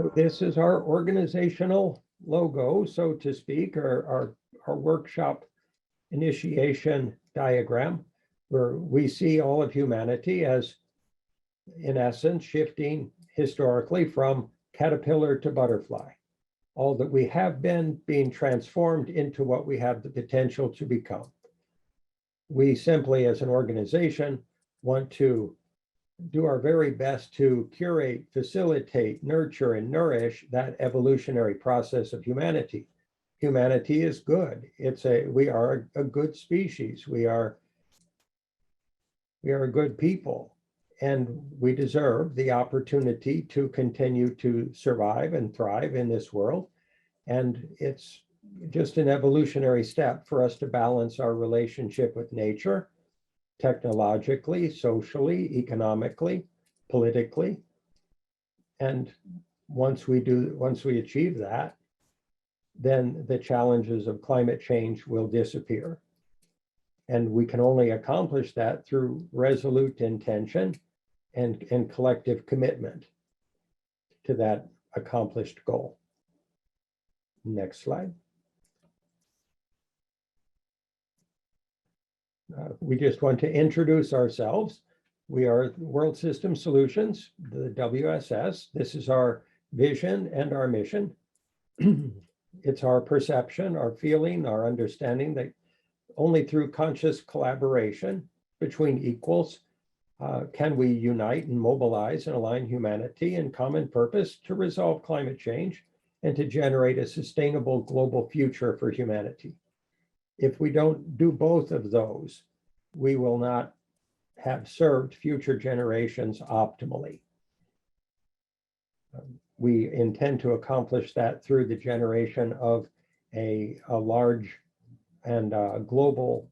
So this is our organizational logo, so to speak, our workshop initiation diagram, where we see all of humanity as, in essence, shifting historically from caterpillar to butterfly. All that we have been being transformed into what we have the potential to become. We simply, as an organization, want to do our very best to curate, facilitate, nurture, and nourish that evolutionary process of humanity. Humanity is good. We are a good species. We are a good people, and we deserve the opportunity to continue to survive and thrive in this world. And it's just an evolutionary step for us to balance our relationship with nature, technologically, socially, economically, politically. And once we achieve that, then the challenges of climate change will disappear. And we can only accomplish that through resolute intention and collective commitment to that accomplished goal. Next slide. We just want to introduce ourselves. We are World System Solutions, the WSS. This is our vision and our mission. It's our perception, our feeling, our understanding that only through conscious collaboration between equals can we unite and mobilize and align humanity in common purpose to resolve climate change and to generate a sustainable global future for humanity. If we don't do both of those, we will not have served future generations optimally. We intend to accomplish that through the generation of a large and global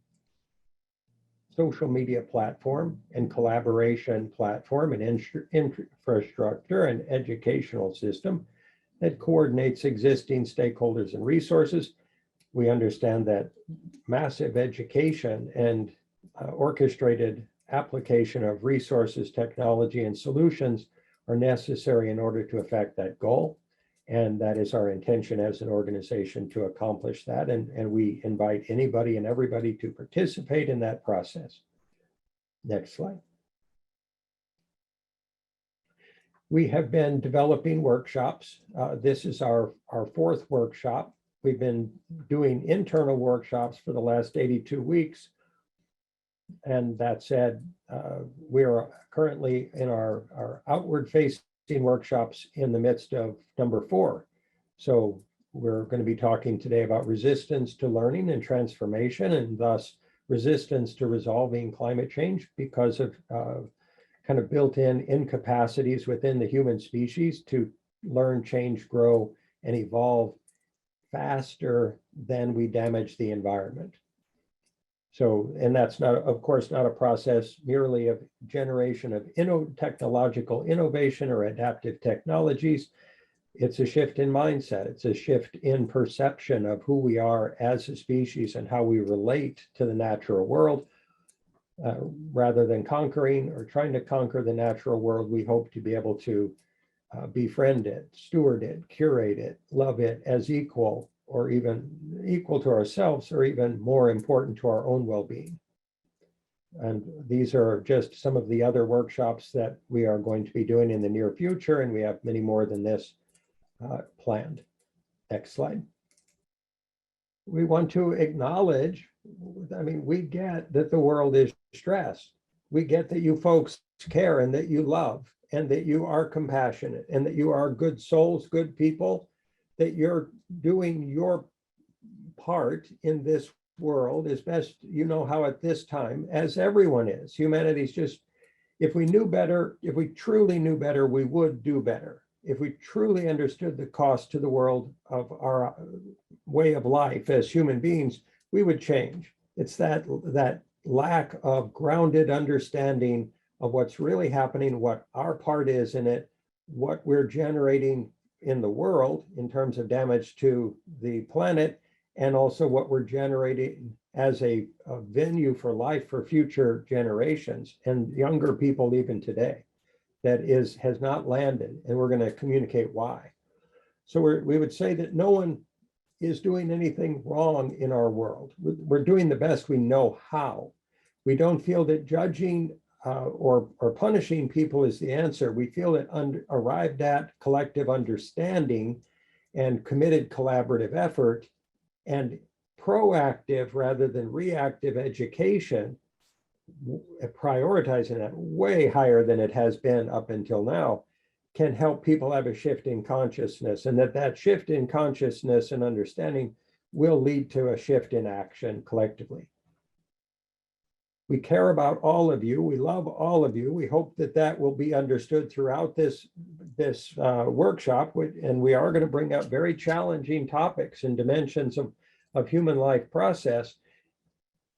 social media platform and collaboration platform and infrastructure and educational system that coordinates existing stakeholders and resources. We understand that massive education and orchestrated application of resources, technology, and solutions are necessary in order to affect that goal. And that is our intention as an organization to accomplish that. And we invite anybody and everybody to participate in that process. Next slide. We have been developing workshops. This is our fourth workshop. We've been doing internal workshops for the last 82 weeks. And that said, we are currently in our outward facing workshops in the midst of number 4. So we're going to be talking today about resistance to learning and transformation, and thus resistance to resolving climate change because of kind of built-in incapacities within the human species to learn, change, grow, and evolve faster than we damage the environment. So, and that's not, of course, not a process merely of generation of technological innovation or adaptive technologies. It's a shift in mindset. It's a shift in perception of who we are as a species and how we relate to the natural world. Rather than conquering or trying to conquer the natural world, we hope to be able to befriend it, steward it, curate it, love it as equal, or even equal to ourselves, or even more important to our own well-being. And these are just some of the other workshops that we are going to be doing in the near future, and we have many more than this planned. Next slide. We want to acknowledge, I mean, we get that the world is stressed. We get that you folks care and that you love and that you are compassionate and that you are good souls, good people, that you're doing your part in this world as best you know how at this time, as everyone is. Humanity's just, if we knew better, if we truly knew better, we would do better. If we truly understood the cost to the world of our way of life as human beings, we would change. It's that lack of grounded understanding of what's really happening, what our part is in it, what we're generating in the world in terms of damage to the planet, and also what we're generating as a venue for life for future generations and younger people even today, that has not landed, and we're going to communicate why. So we would say that no one is doing anything wrong in our world. We're doing the best we know how. We don't feel that judging or punishing people is the answer. We feel that arrived at collective understanding and committed collaborative effort and proactive rather than reactive education, prioritizing that way higher than it has been up until now, can help people have a shift in consciousness, and that shift in consciousness and understanding will lead to a shift in action collectively. We care about all of you. We love all of you. We hope that will be understood throughout this workshop. And we are going to bring up very challenging topics and dimensions of human life process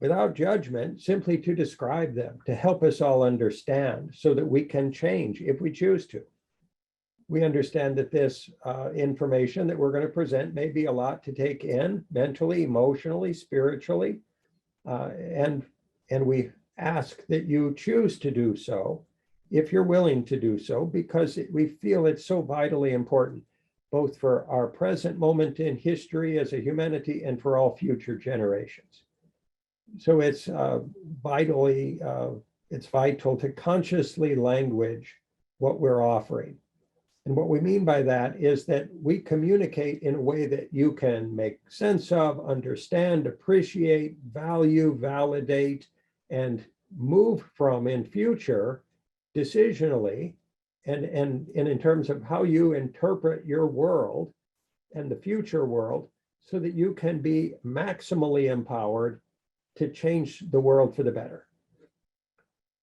without judgment, simply to describe them, to help us all understand so that we can change if we choose to. We understand that this information that we're going to present may be a lot to take in mentally, emotionally, spiritually, and we ask that you choose to do so if you're willing to do so, because we feel it's so vitally important, both for our present moment in history as a humanity and for all future generations. So it's vital to consciously language what we're offering. And what we mean by that is that we communicate in a way that you can make sense of, understand, appreciate, value, validate, and move from in future decisionally, and in terms of how you interpret your world and the future world, so that you can be maximally empowered to change the world for the better.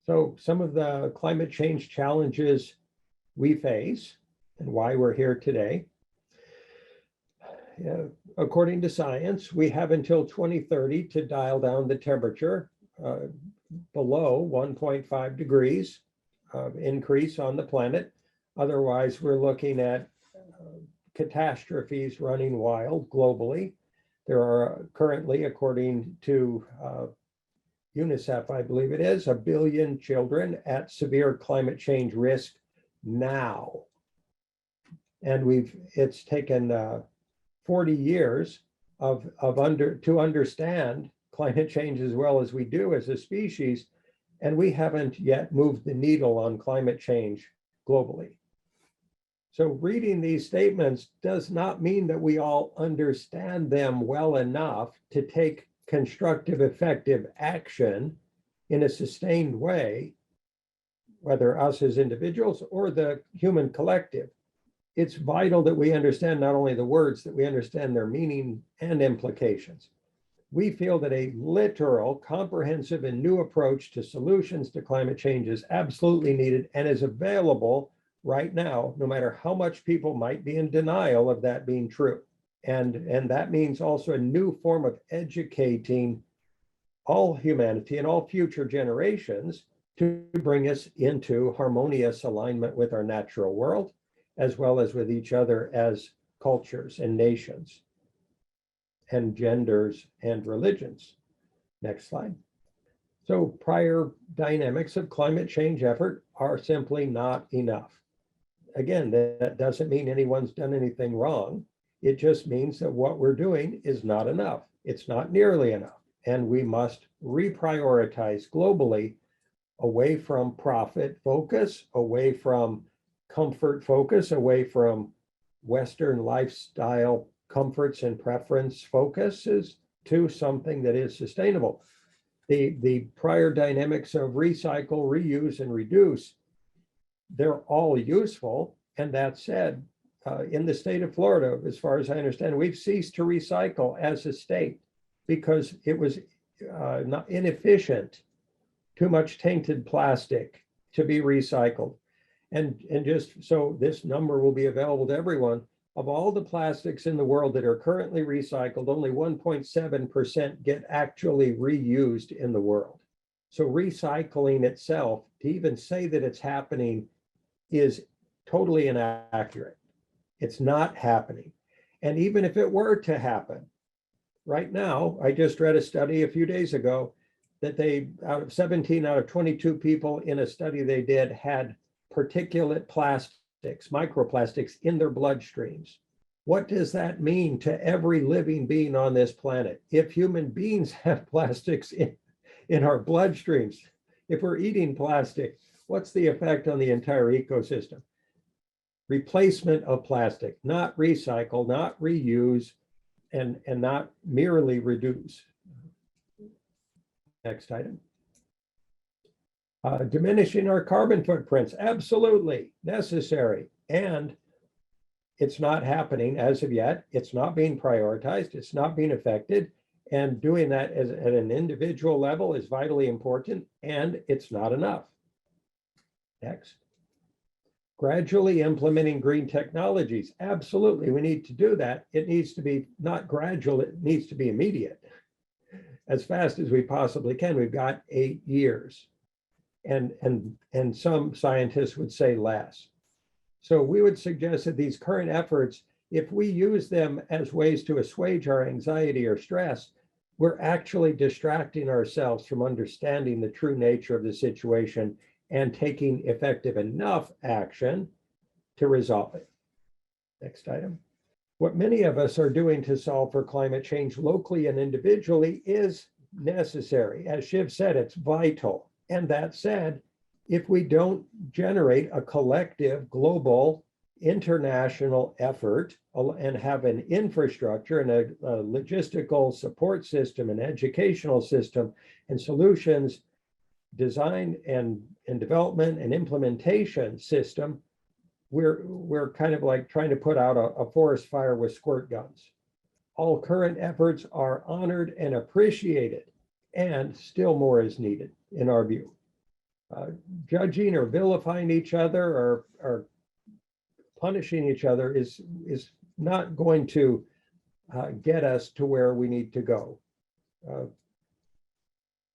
So some of the climate change challenges we face and why we're here today. According to science, we have until 2030 to dial down the temperature below 1.5 degrees of increase on the planet. Otherwise, we're looking at catastrophes running wild globally. There are currently, according to UNICEF, I believe it is, 1 billion children at severe climate change risk now. And it's taken 40 years to understand climate change as well as we do as a species, and we haven't yet moved the needle on climate change globally. So reading these statements does not mean that we all understand them well enough to take constructive, effective action in a sustained way, whether us as individuals or the human collective. It's vital that we understand not only the words, that we understand their meaning and implications. We feel that a literal, comprehensive, and new approach to solutions to climate change is absolutely needed and is available right now, no matter how much people might be in denial of that being true. And that means also a new form of educating all humanity and all future generations to bring us into harmonious alignment with our natural world, as well as with each other as cultures and nations and genders and religions. Next slide. So prior dynamics of climate change effort are simply not enough. Again, that doesn't mean anyone's done anything wrong. It just means that what we're doing is not enough. It's not nearly enough. And we must reprioritize globally away from profit focus, away from comfort focus, away from Western lifestyle comforts and preference focuses to something that is sustainable. The prior dynamics of recycle, reuse, and reduce, they're all useful. And that said, in the state of Florida, as far as I understand, we've ceased to recycle as a state because it was not inefficient, too much tainted plastic to be recycled. And just so this number will be available to everyone, of all the plastics in the world that are currently recycled, only 1.7% get actually reused in the world. So recycling itself, to even say that it's happening, is totally inaccurate. It's not happening. And even if it were to happen, right now, I just read a study a few days ago that out of 17 out of 22 people in a study they did had particulate plastics, microplastics in their bloodstreams. What does that mean to every living being on this planet? If human beings have plastics in our bloodstreams, if we're eating plastic, what's the effect on the entire ecosystem? Replacement of plastic, not recycle, not reuse, and not merely reduce. Next item. Diminishing our carbon footprints, absolutely necessary. And it's not happening as of yet. It's not being prioritized. It's not being affected. And doing that at an individual level is vitally important, and it's not enough. Next. Gradually implementing green technologies. Absolutely, we need to do that. It needs to be not gradual, it needs to be immediate. As fast as we possibly can. We've got 8 years. And some scientists would say less. So we would suggest that these current efforts, if we use them as ways to assuage our anxiety or stress, we're actually distracting ourselves from understanding the true nature of the situation and taking effective enough action to resolve it. Next item. What many of us are doing to solve for climate change locally and individually is necessary. As Shiv said, it's vital. And that said, if we don't generate a collective, global, international effort and have an infrastructure and a logistical support system, an educational system, and solutions design and development and implementation system, we're kind of like trying to put out a forest fire with squirt guns. All current efforts are honored and appreciated, and still more is needed in our view. Judging or vilifying each other or punishing each other is not going to get us to where we need to go.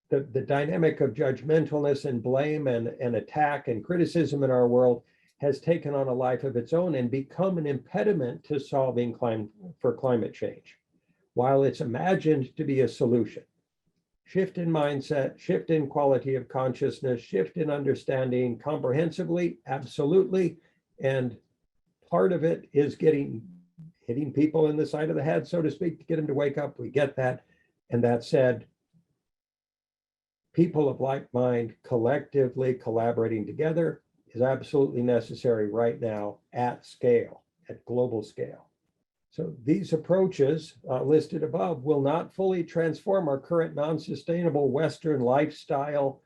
The dynamic of judgmentalness and blame and attack and criticism in our world has taken on a life of its own and become an impediment to solving climate change, while it's imagined to be a solution. Shift in mindset, shift in quality of consciousness, shift in understanding comprehensively, absolutely. And part of it is hitting people in the side of the head, so to speak, to get them to wake up. We get that. And that said, people of like mind collectively collaborating together is absolutely necessary right now at scale, at global scale. So these approaches listed above will not fully transform our current non-sustainable Western lifestyle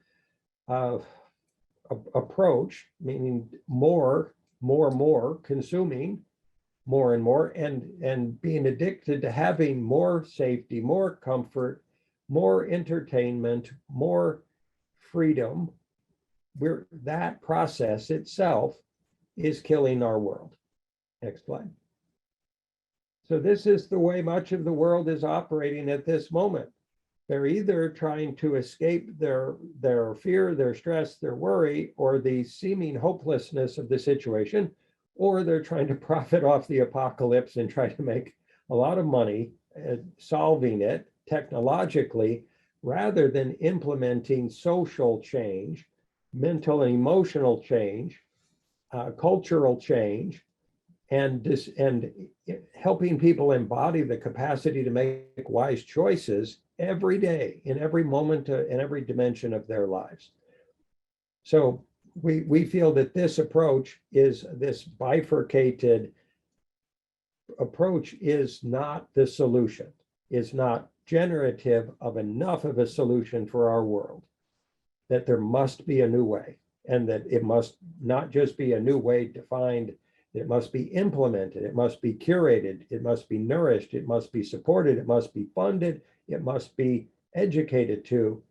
approach, meaning more, consuming more and more, and being addicted to having more safety, more comfort, more entertainment, more freedom. That process itself is killing our world. Next slide. So this is the way much of the world is operating at this moment. They're either trying to escape their fear, their stress, their worry, or the seeming hopelessness of the situation, or they're trying to profit off the apocalypse and try to make a lot of money solving it technologically, rather than implementing social change, mental and emotional change, cultural change, and helping people embody the capacity to make wise choices every day, in every moment, in every dimension of their lives. So we feel that this approach this bifurcated approach is not the solution, is not generative of enough of a solution for our world, that there must be a new way, and that it must not just be a new way defined. It must be implemented, it must be curated, it must be nourished, it must be supported, it must be funded, it must be educated to,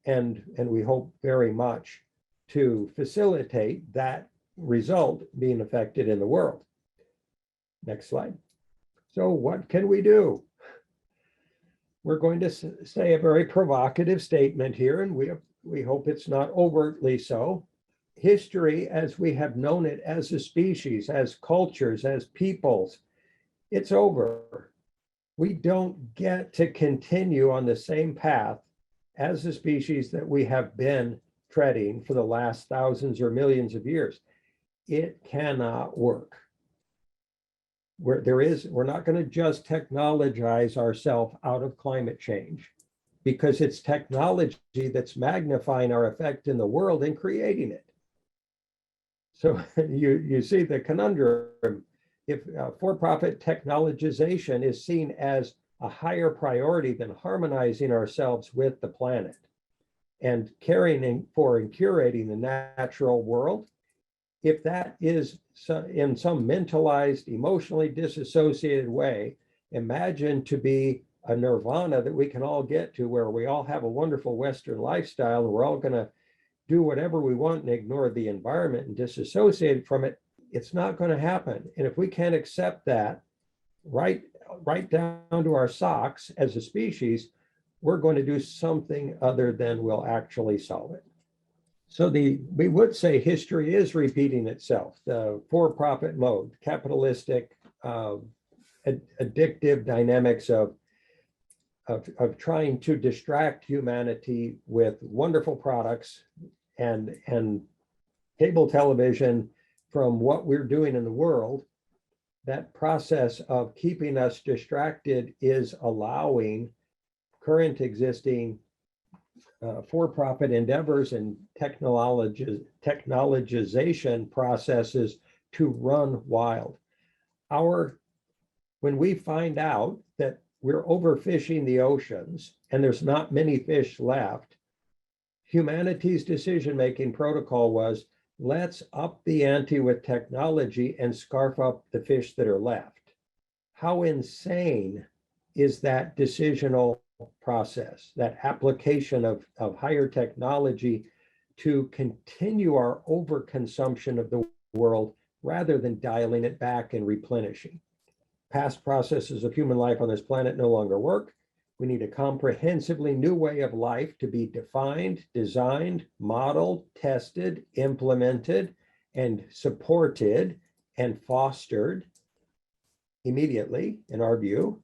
and we hope very much to facilitate that result being affected in the world. Next slide. So what can we do? We're going to say a very provocative statement here, and we hope it's not overtly so. History, as we have known it as a species, as cultures, as peoples, it's over. We don't get to continue on the same path as a species that we have been treading for the last thousands or millions of years. It cannot work. We're not going to just technologize ourselves out of climate change, because it's technology that's magnifying our effect in the world and creating it. So you see the conundrum. If for-profit technologization is seen as a higher priority than harmonizing ourselves with the planet and caring for and curating the natural world, if that is in some mentalized, emotionally disassociated way, imagine to be a nirvana that we can all get to, where we all have a wonderful Western lifestyle and we're all going to do whatever we want and ignore the environment and disassociate from it. It's not going to happen. And if we can't accept that right down to our socks as a species, we're going to do something other than we'll actually solve it. So we would say history is repeating itself. The for-profit mode, capitalistic, addictive dynamics of trying to distract humanity with wonderful products and cable television from what we're doing in the world. That process of keeping us distracted is allowing current existing for-profit endeavors and technologization processes to run wild. When we find out that we're overfishing the oceans and there's not many fish left, humanity's decision-making protocol was, let's up the ante with technology and scarf up the fish that are left. How insane is that decisional process, that application of higher technology to continue our overconsumption of the world rather than dialing it back and replenishing? Past processes of human life on this planet no longer work. We need a comprehensively new way of life to be defined, designed, modeled, tested, implemented, and supported and fostered immediately, in our view.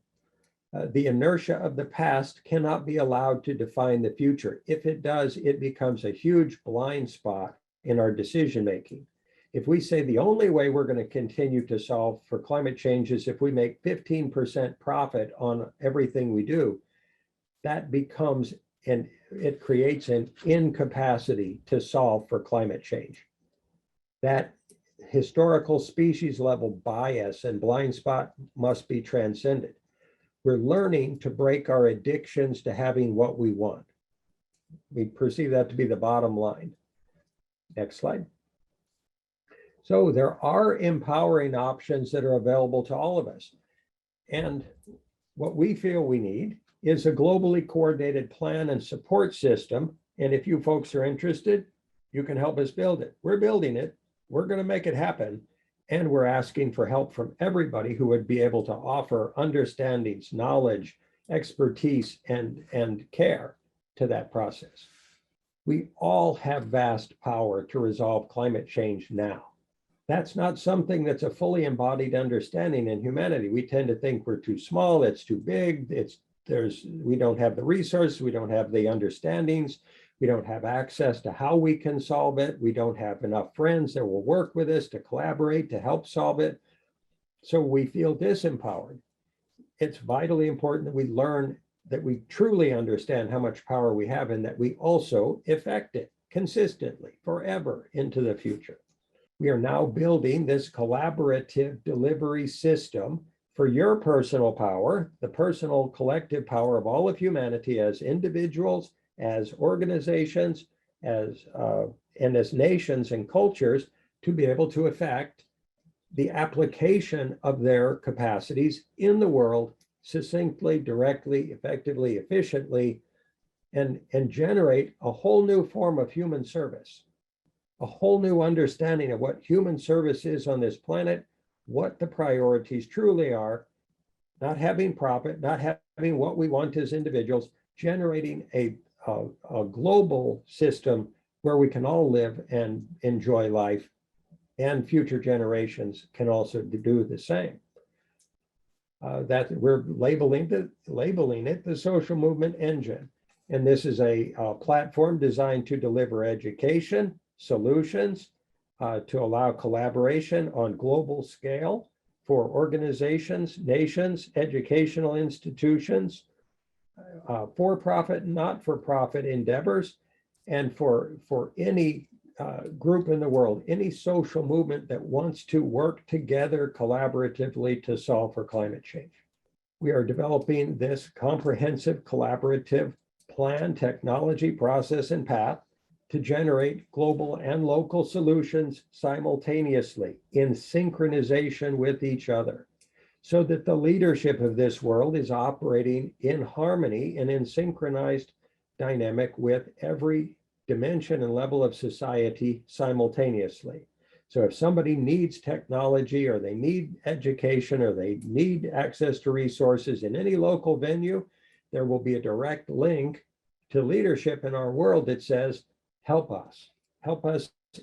The inertia of the past cannot be allowed to define the future. If it does, it becomes a huge blind spot in our decision-making. If we say the only way we're going to continue to solve for climate change is if we make 15% profit on everything we do, that becomes, and it creates an incapacity to solve for climate change. That historical species level bias and blind spot must be transcended. We're learning to break our addictions to having what we want. We perceive that to be the bottom line. Next slide. So there are empowering options that are available to all of us. And what we feel we need is a globally coordinated plan and support system. And if you folks are interested, you can help us build it. We're building it. We're going to make it happen. And we're asking for help from everybody who would be able to offer understandings, knowledge, expertise, and care to that process. We all have vast power to resolve climate change now. That's not something that's a fully embodied understanding in humanity. We tend to think we're too small, it's too big, we don't have the resources, we don't have the understandings, we don't have access to how we can solve it, we don't have enough friends that will work with us to collaborate to help solve it. So we feel disempowered. It's vitally important that we learn that we truly understand how much power we have and that we also effect it consistently forever into the future. We are now building this collaborative delivery system for your personal power, the personal collective power of all of humanity as individuals, as organizations, and as nations and cultures, to be able to affect the application of their capacities in the world succinctly, directly, effectively, efficiently, and generate a whole new form of human service. A whole new understanding of what human service is on this planet, what the priorities truly are, not having profit, not having what we want as individuals, generating a global system where we can all live and enjoy life, and future generations can also do the same. That we're labeling it the social movement engine. And this is a platform designed to deliver education, solutions, to allow collaboration on global scale for organizations, nations, educational institutions, for-profit, not-for-profit endeavors, and for any group in the world, any social movement that wants to work together collaboratively to solve for climate change. We are developing this comprehensive collaborative plan, technology, process, and path to generate global and local solutions simultaneously in synchronization with each other, so that the leadership of this world is operating in harmony and in synchronized dynamic with every dimension and level of society simultaneously. So if somebody needs technology, or they need education, or they need access to resources in any local venue, there will be a direct link to leadership in our world that says, help us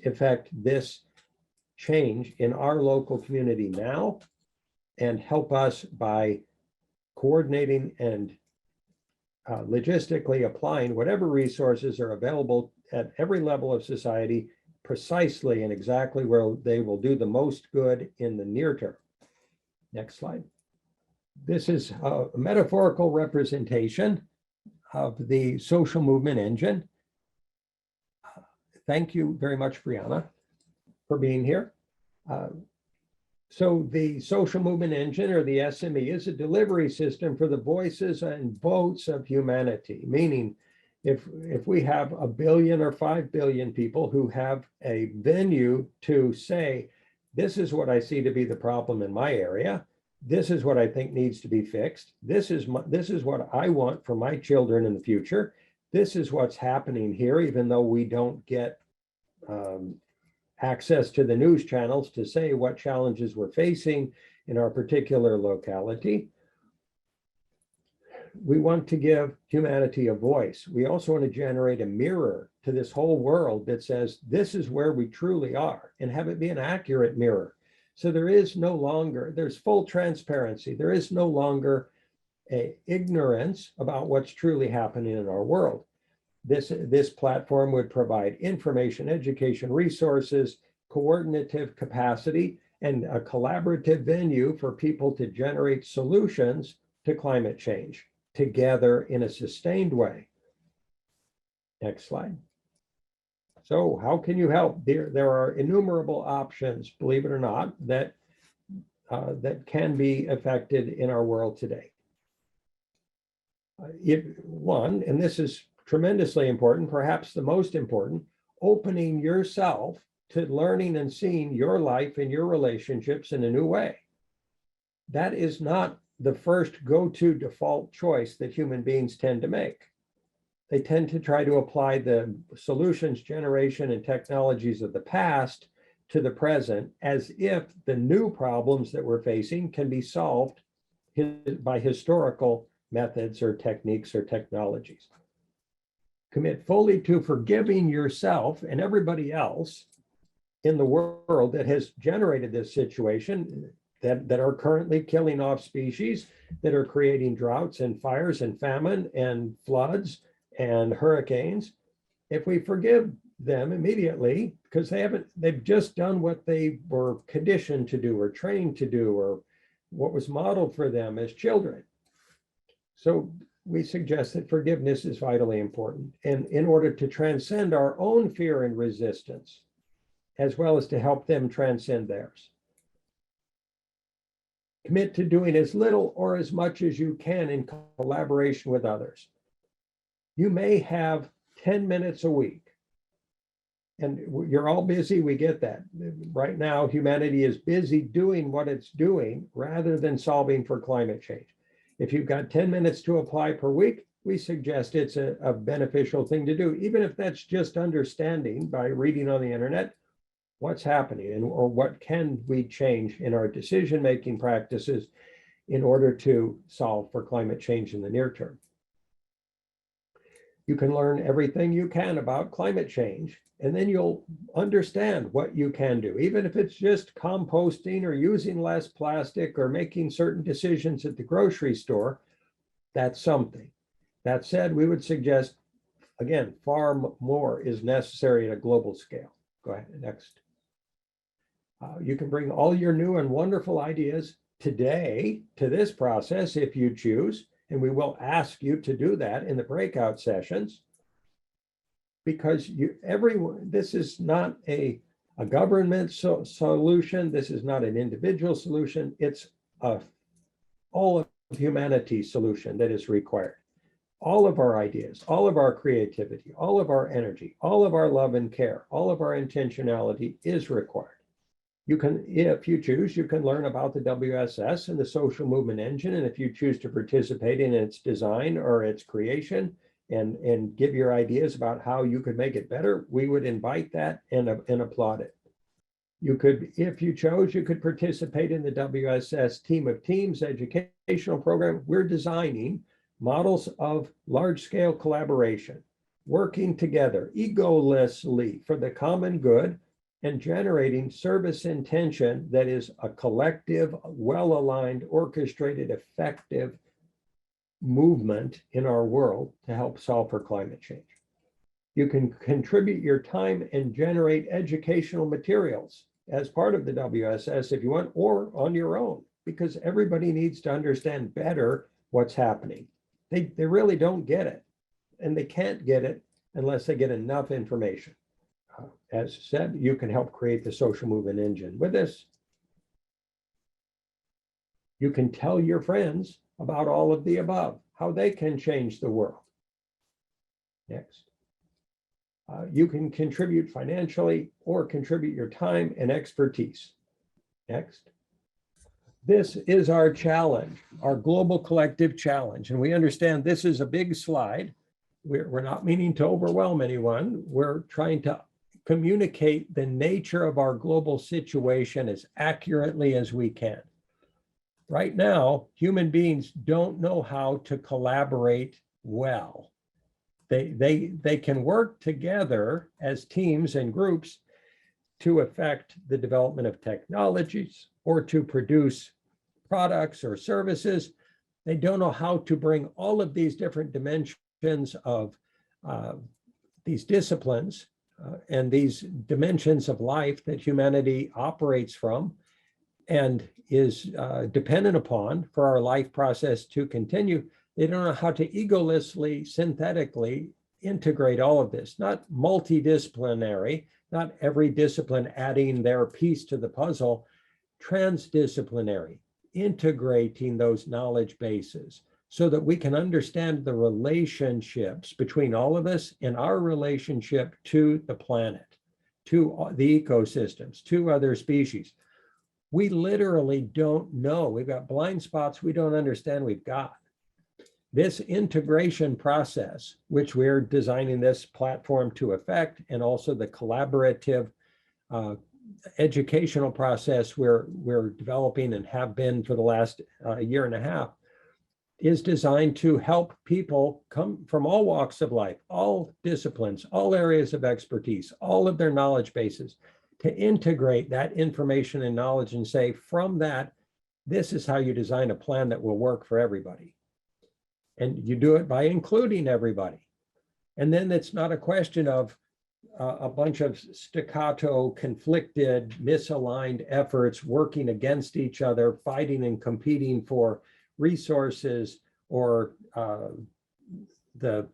effect this change in our local community now, and help us by coordinating and logistically applying whatever resources are available at every level of society precisely and exactly where they will do the most good in the near term. Next slide. This is a metaphorical representation of the social movement engine. Thank you very much, Brianna, for being here. So the social movement engine, or the SME, is a delivery system for the voices and votes of humanity, meaning if we have 1 billion or 5 billion people who have a venue to say, this is what I see to be the problem in my area, this is what I think needs to be fixed, this is what I want for my children in the future, this is what's happening here, even though we don't get access to the news channels to say what challenges we're facing in our particular locality. We want to give humanity a voice. We also want to generate a mirror to this whole world that says, this is where we truly are, and have it be an accurate mirror. So there's full transparency. There is no longer a ignorance about what's truly happening in our world. This platform would provide information, education, resources, coordinative capacity, and a collaborative venue for people to generate solutions to climate change together in a sustained way. Next slide. So how can you help? There are innumerable options, believe it or not, that can be affected in our world today. One, and this is tremendously important, perhaps the most important, opening yourself to learning and seeing your life and your relationships in a new way. That is not the first go-to default choice that human beings tend to make. They tend to try to apply the solutions generation and technologies of the past to the present, as if the new problems that we're facing can be solved by historical methods or techniques or technologies. Commit fully to forgiving yourself and everybody else in the world that has generated this situation, that are currently killing off species, that are creating droughts and fires and famine and floods and hurricanes. If we forgive them immediately, because they've just done what they were conditioned to do or trained to do, or what was modeled for them as children. So we suggest that forgiveness is vitally important, and in order to transcend our own fear and resistance, as well as to help them transcend theirs. Commit to doing as little or as much as you can in collaboration with others. You may have 10 minutes a week, and you're all busy, we get that. Right now, humanity is busy doing what it's doing rather than solving for climate change. If you've got 10 minutes to apply per week, we suggest it's a beneficial thing to do, even if that's just understanding by reading on the internet what's happening or what can we change in our decision-making practices in order to solve for climate change in the near term. You can learn everything you can about climate change, and then you'll understand what you can do, even if it's just composting or using less plastic or making certain decisions at the grocery store. That's something. That said, we would suggest, again, far more is necessary at a global scale. Go ahead, next. You can bring all your new and wonderful ideas today to this process if you choose, and we will ask you to do that in the breakout sessions, because this is not a government solution. This is not an individual solution. It's all of humanity solution that is required. All of our ideas, all of our creativity, all of our energy, all of our love and care, all of our intentionality is required. You can, if you choose, you can learn about the WSS and the social movement engine. And if you choose to participate in its design or its creation and give your ideas about how you could make it better, we would invite that and applaud it. You could, if you chose, you could participate in the WSS Team of Teams educational program. We're designing models of large-scale collaboration, working together egolessly for the common good, and generating service intention that is a collective, well-aligned, orchestrated, effective movement in our world to help solve for climate change. You can contribute your time and generate educational materials as part of the WSS if you want, or on your own, because everybody needs to understand better what's happening. They really don't get it, and they can't get it unless they get enough information. As said, you can help create the social movement engine. With this, you can tell your friends about all of the above, how they can change the world. Next. You can contribute financially or contribute your time and expertise. Next. This is our challenge, our global collective challenge. And we understand this is a big slide. We're not meaning to overwhelm anyone. We're trying to communicate the nature of our global situation as accurately as we can. Right now, human beings don't know how to collaborate well. They can work together as teams and groups to affect the development of technologies or to produce products or services. They don't know how to bring all of these different dimensions of these disciplines and these dimensions of life that humanity operates from and is dependent upon for our life process to continue. They don't know how to egolessly, synthetically integrate all of this, not multidisciplinary, not every discipline adding their piece to the puzzle, transdisciplinary, integrating those knowledge bases so that we can understand the relationships between all of us and our relationship to the planet, to the ecosystems, to other species. We literally don't know. We've got blind spots we don't understand we've got. This integration process, which we're designing this platform to affect, and also the collaborative educational process we're developing and have been for the last year and a half, is designed to help people come from all walks of life, all disciplines, all areas of expertise, all of their knowledge bases, to integrate that information and knowledge and say, from that, this is how you design a plan that will work for everybody. And you do it by including everybody. And then it's not a question of a bunch of staccato, conflicted, misaligned efforts working against each other, fighting and competing for resources or the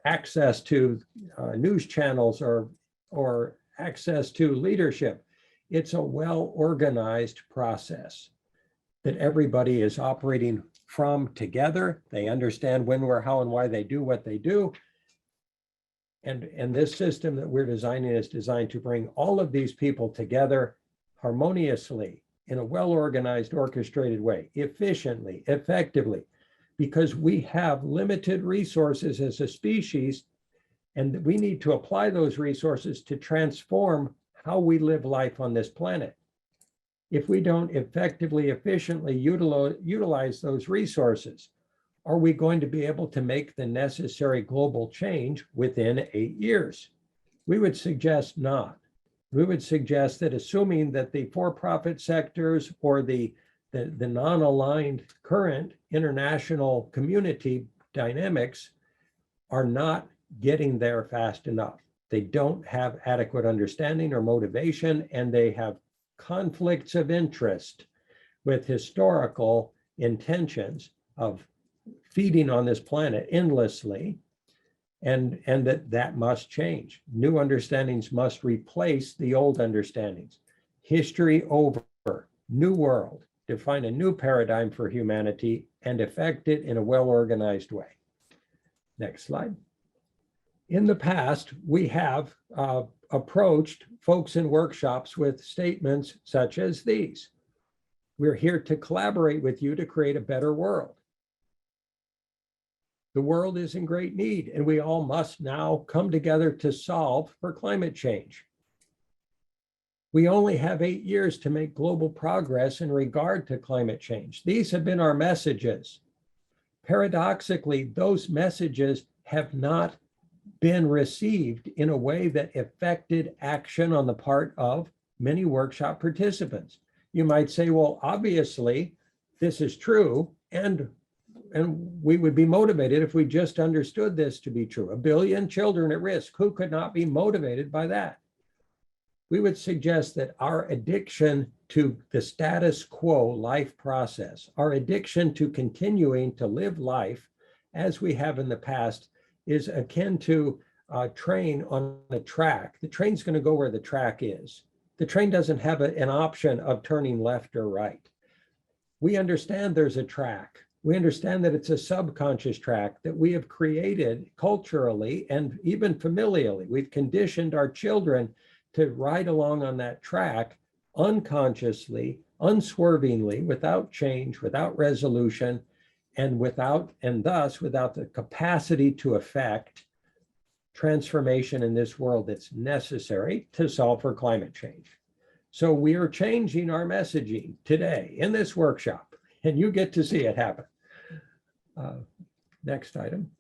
access to news channels or access to leadership. It's a well-organized process that everybody is operating from together. They understand when, where, how, and why they do what they do. And this system that we're designing is designed to bring all of these people together harmoniously in a well-organized, orchestrated way, efficiently, effectively, because we have limited resources as a species, and we need to apply those resources to transform how we live life on this planet. If we don't effectively, efficiently utilize those resources, are we going to be able to make the necessary global change within 8 years? We would suggest not. We would suggest that, assuming that the for-profit sectors or the non-aligned current international community dynamics are not getting there fast enough. They don't have adequate understanding or motivation, and they have conflicts of interest with historical intentions of feeding on this planet endlessly, and that must change. New understandings must replace the old understandings. History over, new world, define a new paradigm for humanity and effect it in a well-organized way. Next slide. In the past, we have approached folks in workshops with statements such as these. We're here to collaborate with you to create a better world. The world is in great need, and we all must now come together to solve for climate change. We only have 8 years to make global progress in regard to climate change. These have been our messages. Paradoxically, those messages have not been received in a way that affected action on the part of many workshop participants. You might say, well, obviously, this is true, and we would be motivated if we just understood this to be true. 1 billion children at risk. Who could not be motivated by that? We would suggest that our addiction to the status quo life process, our addiction to continuing to live life as we have in the past, is akin to a train on a track. The train's going to go where the track is. The train doesn't have an option of turning left or right. We understand there's a track. We understand that it's a subconscious track that we have created culturally and even familially. We've conditioned our children to ride along on that track unconsciously, unswervingly, without change, without resolution, and thus without the capacity to affect transformation in this world that's necessary to solve for climate change. So we are changing our messaging today in this workshop, and you get to see it happen. Next item.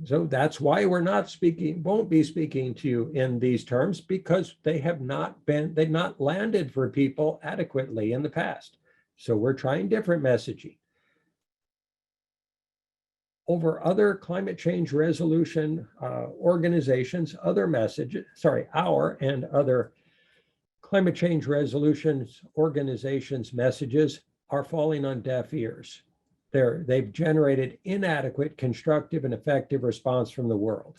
So that's why we're not speaking, won't be speaking to you in these terms, because they've not landed for people adequately in the past. So we're trying different messaging. Over other climate change resolution organizations, our and other climate change resolutions organizations' messages are falling on deaf ears. They've generated inadequate, constructive, and effective response from the world.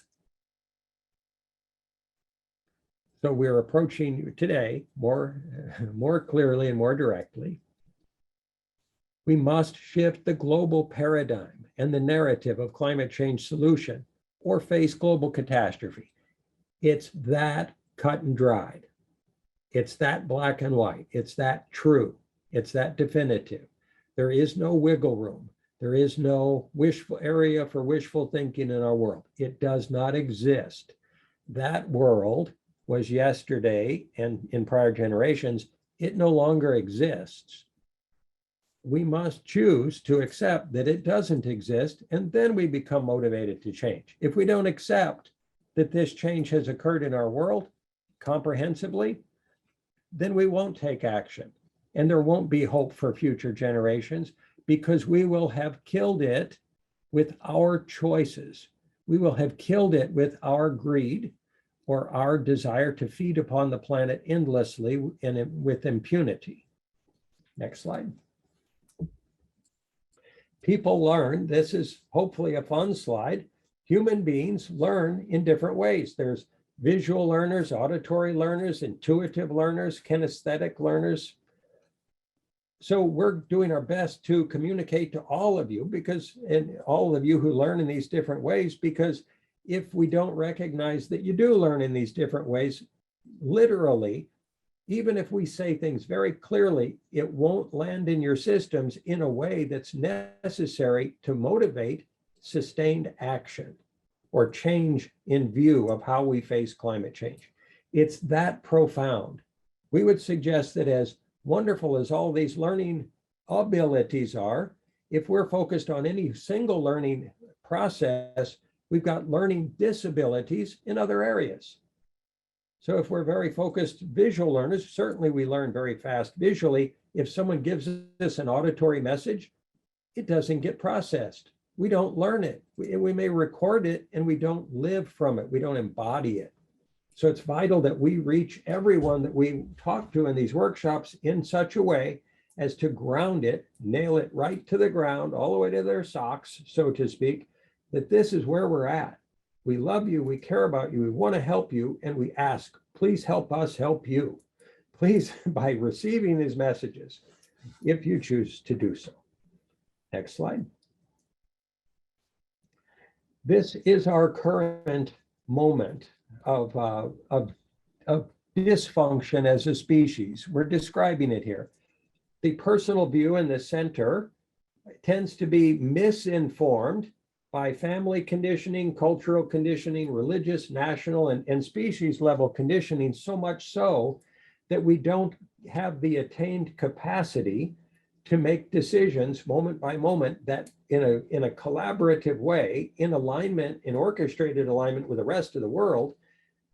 So we're approaching today more clearly and more directly. We must shift the global paradigm and the narrative of climate change solution or face global catastrophe. It's that cut and dried. It's that black and white. It's that true. It's that definitive. There is no wiggle room. There is no wishful area for wishful thinking in our world. It does not exist. That world was yesterday, and in prior generations, it no longer exists. We must choose to accept that it doesn't exist, and then we become motivated to change. If we don't accept that this change has occurred in our world comprehensively, then we won't take action. And there won't be hope for future generations, because we will have killed it with our choices. We will have killed it with our greed or our desire to feed upon the planet endlessly and with impunity. Next slide. People learn, this is hopefully a fun slide. Human beings learn in different ways. There's visual learners, auditory learners, intuitive learners, kinesthetic learners. So we're doing our best to communicate to all of you, and all of you who learn in these different ways, because if we don't recognize that you do learn in these different ways, literally, even if we say things very clearly, it won't land in your systems in a way that's necessary to motivate sustained action or change in view of how we face climate change. It's that profound. We would suggest that as wonderful as all these learning abilities are, if we're focused on any single learning process, we've got learning disabilities in other areas. So if we're very focused visual learners, certainly we learn very fast visually. If someone gives us an auditory message, it doesn't get processed. We don't learn it. We may record it and we don't live from it. We don't embody it. So it's vital that we reach everyone that we talk to in these workshops in such a way as to ground it, nail it right to the ground, all the way to their socks, so to speak, that this is where we're at. We love you, we care about you, we want to help you, and we ask, please help us help you. Please, by receiving these messages, if you choose to do so. Next slide. This is our current moment of dysfunction as a species. We're describing it here. The personal view in the center tends to be misinformed by family conditioning, cultural conditioning, religious, national, and species level conditioning, so much so that we don't have the attained capacity to make decisions moment by moment that in a collaborative way, in alignment, in orchestrated alignment with the rest of the world,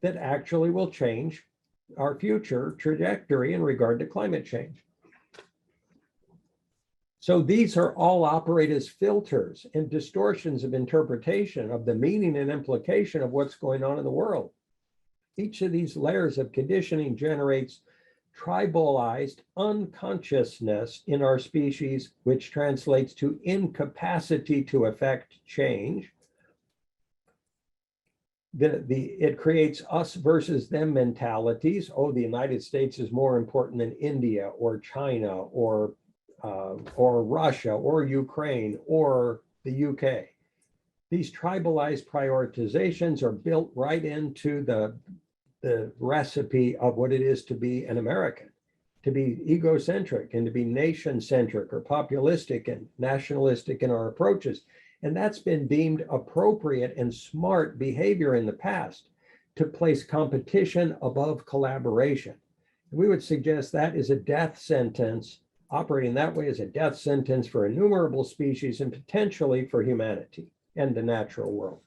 that actually will change our future trajectory in regard to climate change. So these are all operate as filters and distortions of interpretation of the meaning and implication of what's going on in the world. Each of these layers of conditioning generates tribalized unconsciousness in our species, which translates to incapacity to affect change. It creates us versus them mentalities. Oh, the United States is more important than India or China or Russia or Ukraine or the UK. These tribalized prioritizations are built right into the recipe of what it is to be an American, to be egocentric and to be nation-centric or populistic and nationalistic in our approaches. And that's been deemed appropriate and smart behavior in the past to place competition above collaboration. We would suggest that is a death sentence. Operating that way is a death sentence for innumerable species and potentially for humanity and the natural world.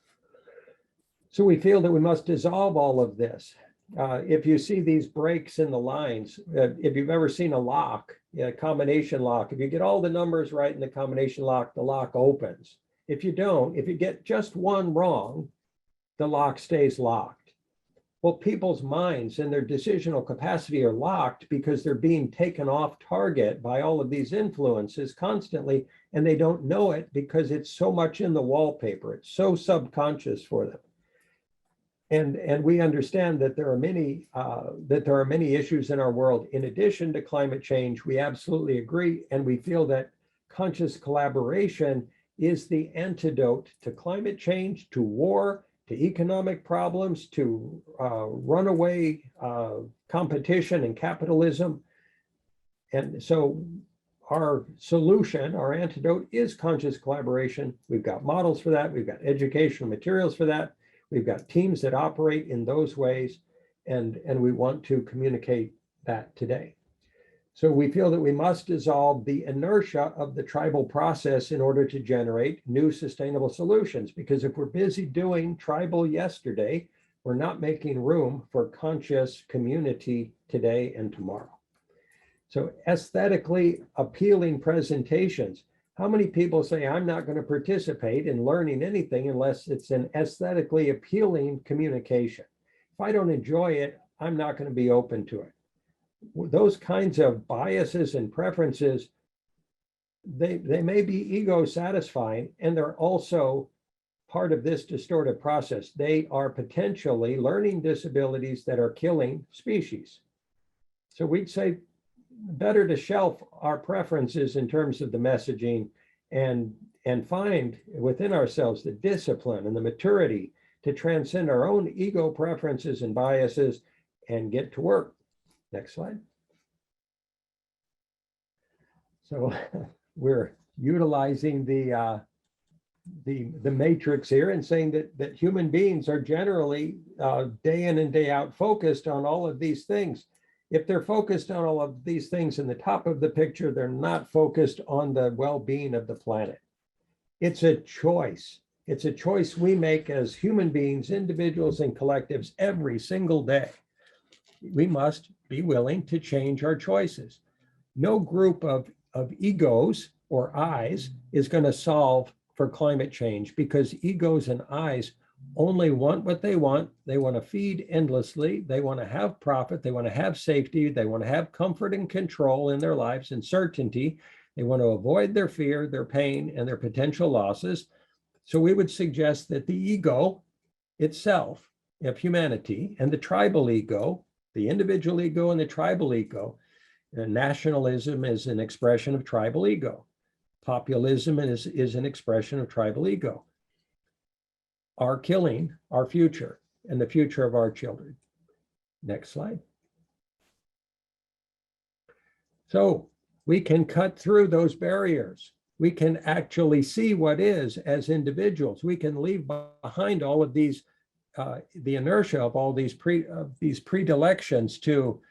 So we feel that we must dissolve all of this. If you see these breaks in the lines, if you've ever seen a lock, a combination lock, if you get all the numbers right in the combination lock, the lock opens. If you don't, if you get just one wrong, the lock stays locked. Well, people's minds and their decisional capacity are locked because they're being taken off target by all of these influences constantly, and they don't know it because it's so much in the wallpaper. It's so subconscious for them. And we understand that there are many issues in our world. In addition to climate change, we absolutely agree, and we feel that conscious collaboration is the antidote to climate change, to war, to economic problems, to runaway competition and capitalism. And so our solution, our antidote is conscious collaboration. We've got models for that. We've got educational materials for that. We've got teams that operate in those ways, and we want to communicate that today. So we feel that we must dissolve the inertia of the tribal process in order to generate new sustainable solutions, because if we're busy doing tribal yesterday, we're not making room for conscious community today and tomorrow. So aesthetically appealing presentations. How many people say, I'm not going to participate in learning anything unless it's an aesthetically appealing communication? If I don't enjoy it, I'm not going to be open to it. Those kinds of biases and preferences, they may be ego satisfying, and they're also part of this distorted process. They are potentially learning disabilities that are killing species. So we'd say better to shelf our preferences in terms of the messaging and find within ourselves the discipline and the maturity to transcend our own ego preferences and biases and get to work. Next slide. So we're utilizing the matrix here and saying that human beings are generally day in and day out focused on all of these things. If they're focused on all of these things in the top of the picture, they're not focused on the well-being of the planet. It's a choice. It's a choice we make as human beings, individuals and collectives every single day. We must be willing to change our choices. No group of egos or I's is going to solve for climate change, because egos and I's only want what they want. They want to feed endlessly. They want to have profit. They want to have safety. They want to have comfort and control in their lives and certainty. They want to avoid their fear, their pain, and their potential losses. So we would suggest that the ego itself of humanity and the tribal ego, the individual ego and the tribal ego, nationalism is an expression of tribal ego. Populism is an expression of tribal ego, are killing our future and the future of our children. Next slide. So we can cut through those barriers. We can actually see what is as individuals. We can leave behind all of these, the inertia of all these predilections to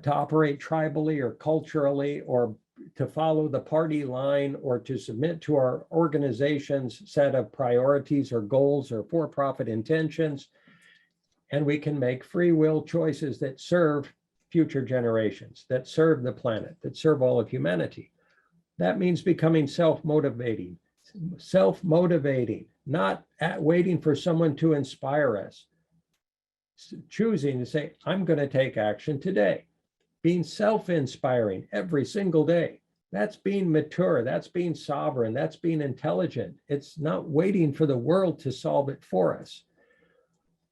operate tribally or culturally, or to follow the party line, or to submit to our organization's set of priorities or goals or for-profit intentions. And we can make free will choices that serve future generations, that serve the planet, that serve all of humanity. That means becoming self-motivating, not waiting for someone to inspire us. Choosing to say, I'm going to take action today. Being self-inspiring every single day. That's being mature. That's being sovereign. That's being intelligent. It's not waiting for the world to solve it for us,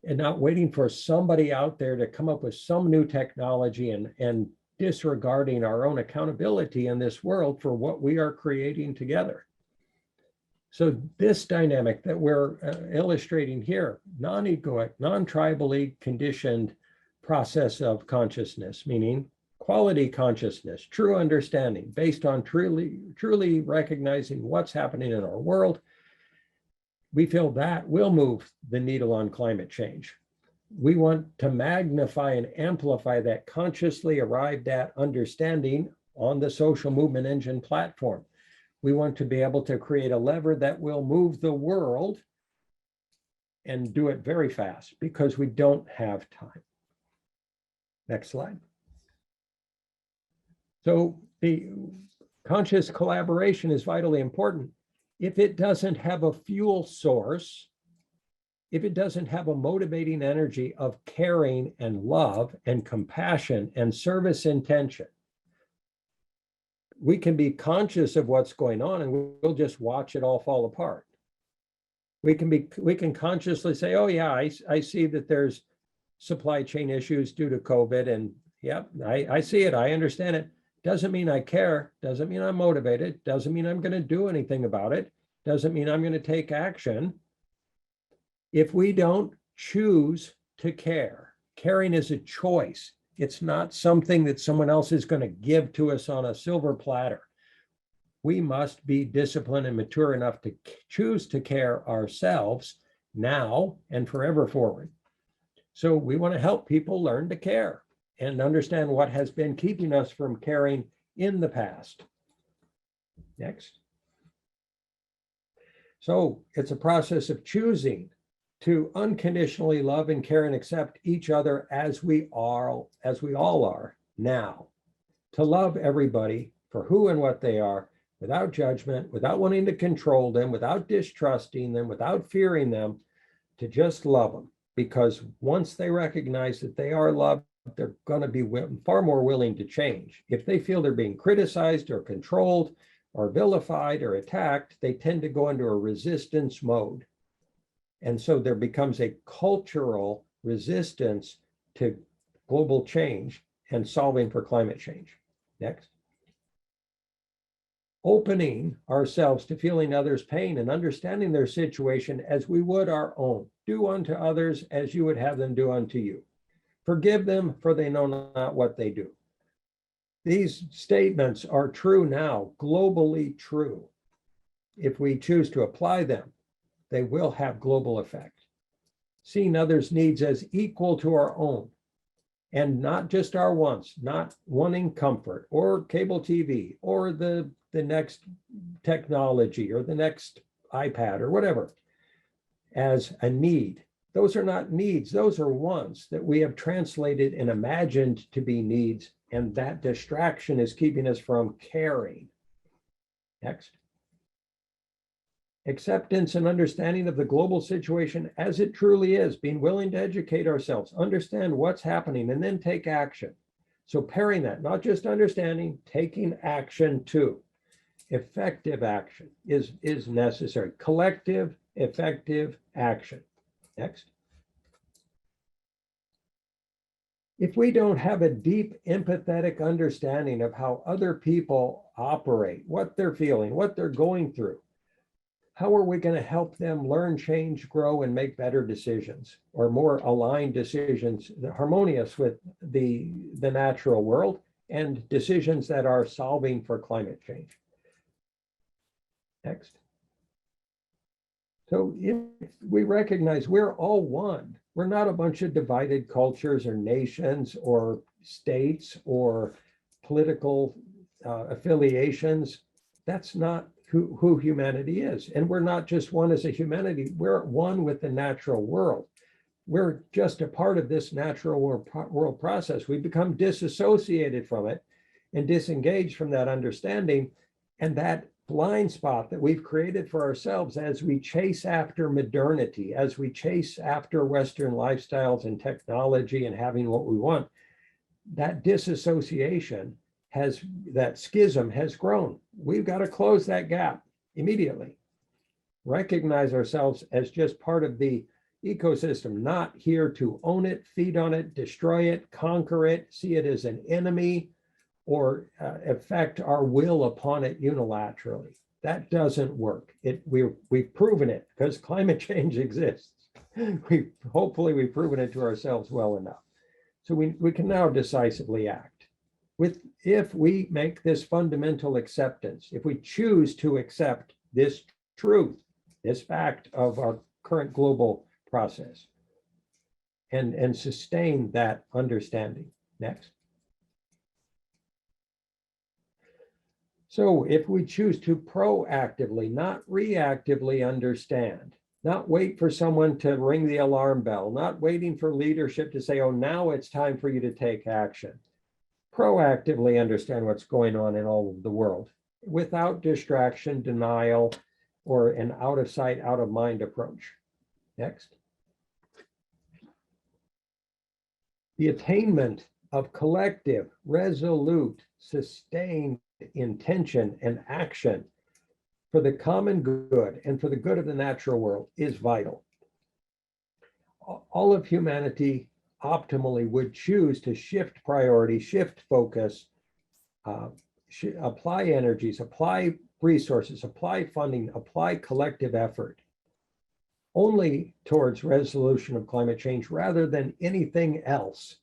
and not waiting for somebody out there to come up with some new technology and disregarding our own accountability in this world for what we are creating together. So this dynamic that we're illustrating here, non-egoic, non-tribally conditioned process of consciousness, meaning quality consciousness, true understanding based on truly recognizing what's happening in our world, we feel that will move the needle on climate change. We want to magnify and amplify that consciously arrived at understanding on the social movement engine platform. We want to be able to create a lever that will move the world and do it very fast because we don't have time. Next slide. So the conscious collaboration is vitally important. If it doesn't have a fuel source, if it doesn't have a motivating energy of caring and love and compassion and service intention, we can be conscious of what's going on and we'll just watch it all fall apart. We can consciously say, oh yeah, I see that there's supply chain issues due to COVID, and yep, I see it, I understand it. Doesn't mean I care, doesn't mean I'm motivated, doesn't mean I'm going to do anything about it, doesn't mean I'm going to take action. If we don't choose to care, caring is a choice. It's not something that someone else is going to give to us on a silver platter. We must be disciplined and mature enough to choose to care ourselves now and forever forward. So we want to help people learn to care and understand what has been keeping us from caring in the past. Next. So it's a process of choosing to unconditionally love and care and accept each other as we all are now. To love everybody for who and what they are, without judgment, without wanting to control them, without distrusting them, without fearing them, to just love them. Because once they recognize that they are loved, they're going to be far more willing to change. If they feel they're being criticized or controlled or vilified or attacked, they tend to go into a resistance mode. And so there becomes a cultural resistance to global change and solving for climate change. Next. Opening ourselves to feeling others' pain and understanding their situation as we would our own. Do unto others as you would have them do unto you. Forgive them, for they know not what they do. These statements are true now, globally true. If we choose to apply them, they will have global effect. Seeing others' needs as equal to our own, and not just our wants, not wanting comfort or cable TV or the next technology or the next iPad or whatever, as a need. Those are not needs, those are wants that we have translated and imagined to be needs, and that distraction is keeping us from caring. Next. Acceptance and understanding of the global situation as it truly is, being willing to educate ourselves, understand what's happening, and then take action. So pairing that, not just understanding, taking action too. Effective action is necessary. Collective, effective action. Next. If we don't have a deep empathetic understanding of how other people operate, what they're feeling, what they're going through, how are we going to help them learn, change, grow, and make better decisions, or more aligned decisions that are harmonious with the natural world and decisions that are solving for climate change? Next. So if we recognize we're all one, we're not a bunch of divided cultures or nations or states or political affiliations. That's not who humanity is. And we're not just one as a humanity, we're one with the natural world. We're just a part of this natural world process. We become disassociated from it and disengaged from that understanding, and that blind spot that we've created for ourselves as we chase after modernity, as we chase after Western lifestyles and technology and having what we want, that disassociation has, that schism has grown. We've got to close that gap immediately. Recognize ourselves as just part of the ecosystem, not here to own it, feed on it, destroy it, conquer it, see it as an enemy, or affect our will upon it unilaterally. That doesn't work. We've proven it because climate change exists. Hopefully we've proven it to ourselves well enough. So we can now decisively act. If we make this fundamental acceptance, if we choose to accept this truth, this fact of our current global process, and sustain that understanding. Next. So if we choose to proactively, not reactively understand, not wait for someone to ring the alarm bell, not waiting for leadership to say, oh, now it's time for you to take action. Proactively understand what's going on in all of the world without distraction, denial, or an out of sight, out of mind approach. Next. The attainment of collective, resolute, sustained intention and action for the common good and for the good of the natural world is vital. All of humanity optimally would choose to shift priority, shift focus, apply energies, apply resources, apply funding, apply collective effort only towards resolution of climate change rather than anything else.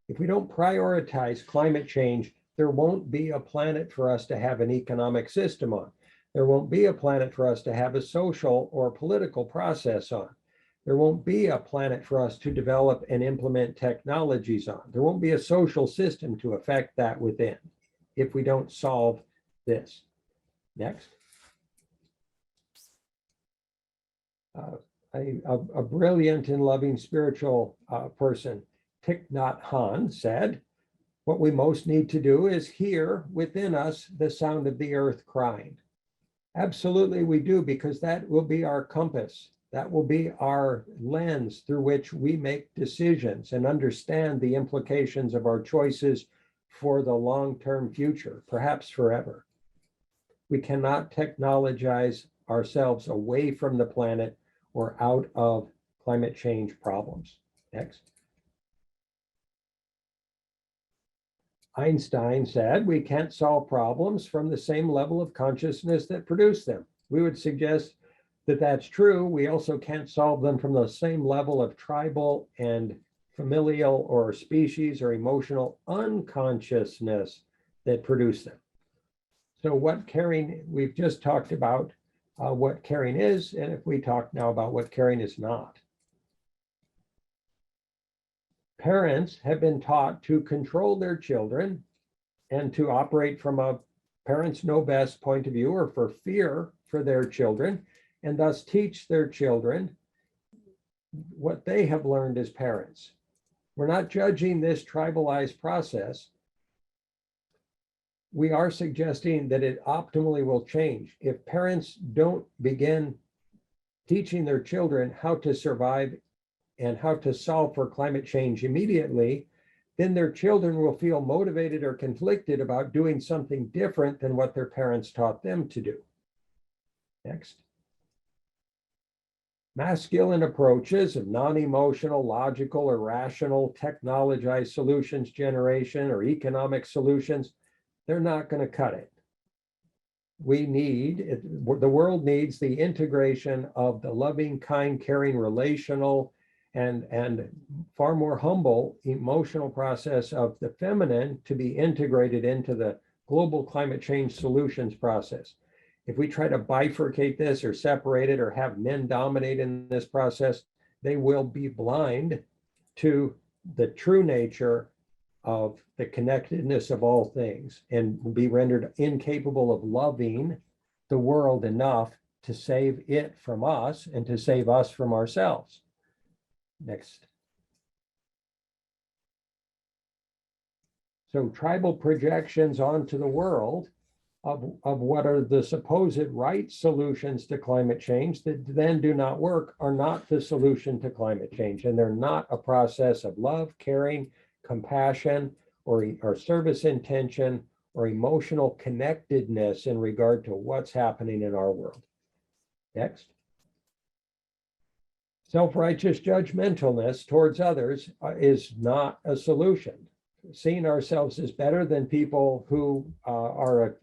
If we don't prioritize climate change, there won't be a planet for us to have an economic system on. There won't be a planet for us to have a social or political process on. There won't be a planet for us to develop and implement technologies on. There won't be a social system to affect that within if we don't solve this. Next. A brilliant and loving spiritual person, Thich Nhat Hanh, said, what we most need to do is hear within us the sound of the earth crying. Absolutely we do, because that will be our compass. That will be our lens through which we make decisions and understand the implications of our choices for the long-term future, perhaps forever. We cannot technologize ourselves away from the planet or out of climate change problems. Next. Einstein said, we can't solve problems from the same level of consciousness that produced them. We would suggest that that's true. We also can't solve them from the same level of tribal and familial or species or emotional unconsciousness that produced them. So what caring, we've just talked about what caring is, and if we talk now about what caring is not. Parents have been taught to control their children and to operate from a parents know best point of view or for fear for their children, and thus teach their children what they have learned as parents. We're not judging this tribalized process. we are suggesting that it optimally will change. If parents don't begin teaching their children how to survive and how to solve for climate change immediately, then their children will feel motivated or conflicted about doing something different than what their parents taught them to do. Next. Masculine approaches of non-emotional, logical, or rational technologized solutions generation or economic solutions, they're not going to cut it. The world needs the integration of the loving, kind, caring, relational, and far more humble emotional process of the feminine to be integrated into the global climate change solutions process. If we try to bifurcate this or separate it or have men dominate in this process, they will be blind to the true nature of the connectedness of all things and will be rendered incapable of loving the world enough to save it from us and to save us from ourselves. Next. So tribal projections onto the world of what are the supposed right solutions to climate change that then do not work are not the solution to climate change. And they're not a process of love, caring, compassion, or service intention, or emotional connectedness in regard to what's happening in our world. Next. Self-righteous judgmentalness towards others is not a solution. Seeing ourselves as better than people who are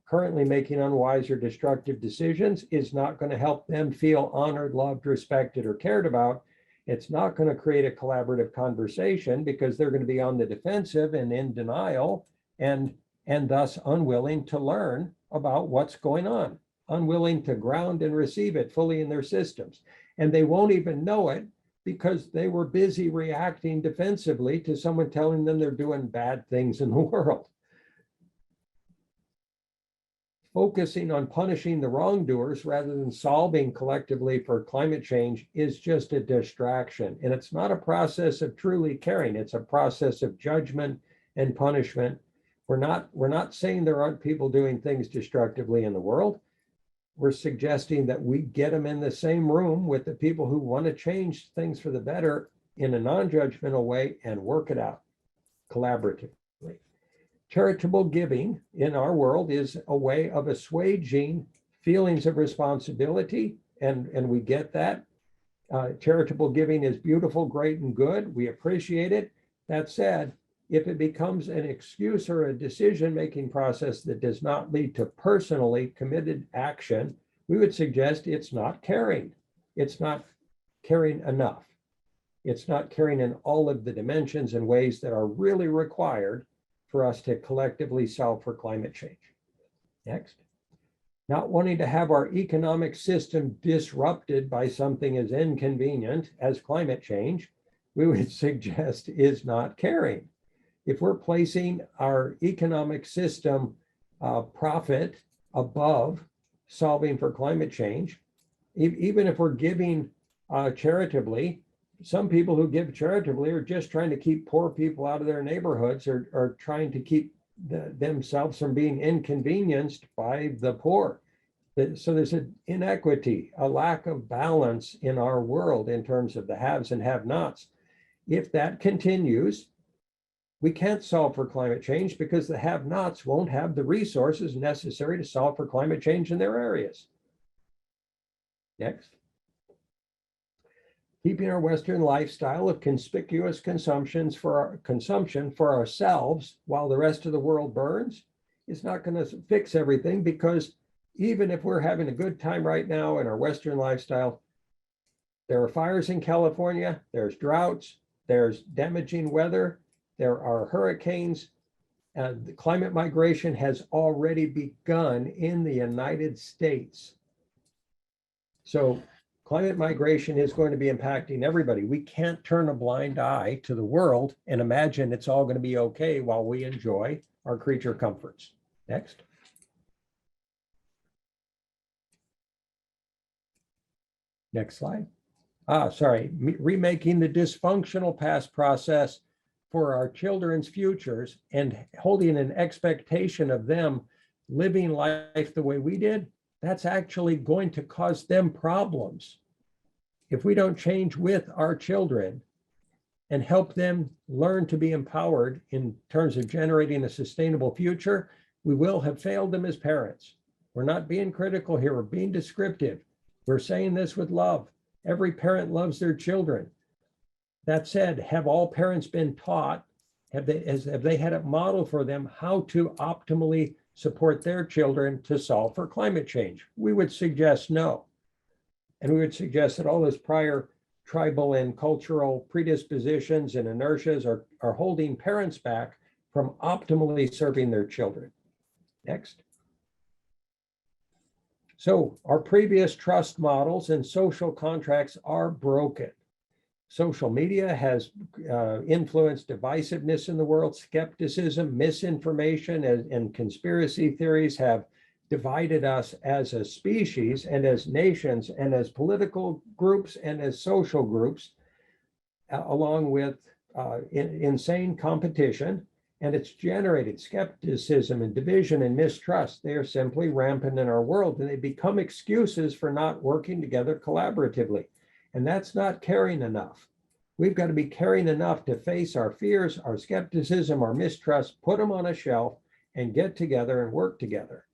currently making unwise or destructive decisions is not going to help them feel honored, loved, respected, or cared about. It's not going to create a collaborative conversation because they're going to be on the defensive and in denial and thus unwilling to learn about what's going on, unwilling to ground and receive it fully in their systems. And they won't even know it because they were busy reacting defensively to someone telling them they're doing bad things in the world. Focusing on punishing the wrongdoers rather than solving collectively for climate change is just a distraction. And it's not a process of truly caring. It's a process of judgment and punishment. We're not saying there aren't people doing things destructively in the world. We're suggesting that we get them in the same room with the people who want to change things for the better in a non-judgmental way and work it out collaboratively. Charitable giving in our world is a way of assuaging feelings of responsibility, and we get that. Charitable giving is beautiful, great, and good. We appreciate it. That said, if it becomes an excuse or a decision-making process that does not lead to personally committed action, we would suggest it's not caring. It's not caring enough. It's not caring in all of the dimensions and ways that are really required for us to collectively solve for climate change. Next. Not wanting to have our economic system disrupted by something as inconvenient as climate change, we would suggest is not caring. If we're placing our economic system profit above solving for climate change, even if we're giving charitably, some people who give charitably are just trying to keep poor people out of their neighborhoods or trying to keep themselves from being inconvenienced by the poor. So there's an inequity, a lack of balance in our world in terms of the haves and have-nots. If that continues, we can't solve for climate change because the have-nots won't have the resources necessary to solve for climate change in their areas. Next. Keeping our Western lifestyle of conspicuous consumption for ourselves while the rest of the world burns is not going to fix everything, because even if we're having a good time right now in our Western lifestyle, there are fires in California, there's droughts, there's damaging weather, there are hurricanes. The climate migration has already begun in the United States. So climate migration is going to be impacting everybody. We can't turn a blind eye to the world and imagine it's all going to be okay while we enjoy our creature comforts. Next. Next slide. Remaking the dysfunctional past process for our children's futures and holding an expectation of them living life the way we did, that's actually going to cause them problems. If we don't change with our children and help them learn to be empowered in terms of generating a sustainable future, we will have failed them as parents. We're not being critical here, we're being descriptive. We're saying this with love. Every parent loves their children. That said, have all parents been taught, have they had it modeled for them how to optimally support their children to solve for climate change? We would suggest no. And we would suggest that all those prior tribal and cultural predispositions and inertias are holding parents back from optimally serving their children. Next. So our previous trust models and social contracts are broken. Social media has influenced divisiveness in the world. Skepticism, misinformation, and conspiracy theories have divided us as a species and as nations and as political groups and as social groups, along with insane competition. And it's generated skepticism and division and mistrust. They are simply rampant in our world, and they become excuses for not working together collaboratively. And that's not caring enough. We've got to be caring enough to face our fears, our skepticism, our mistrust, put them on a shelf and get together and work together.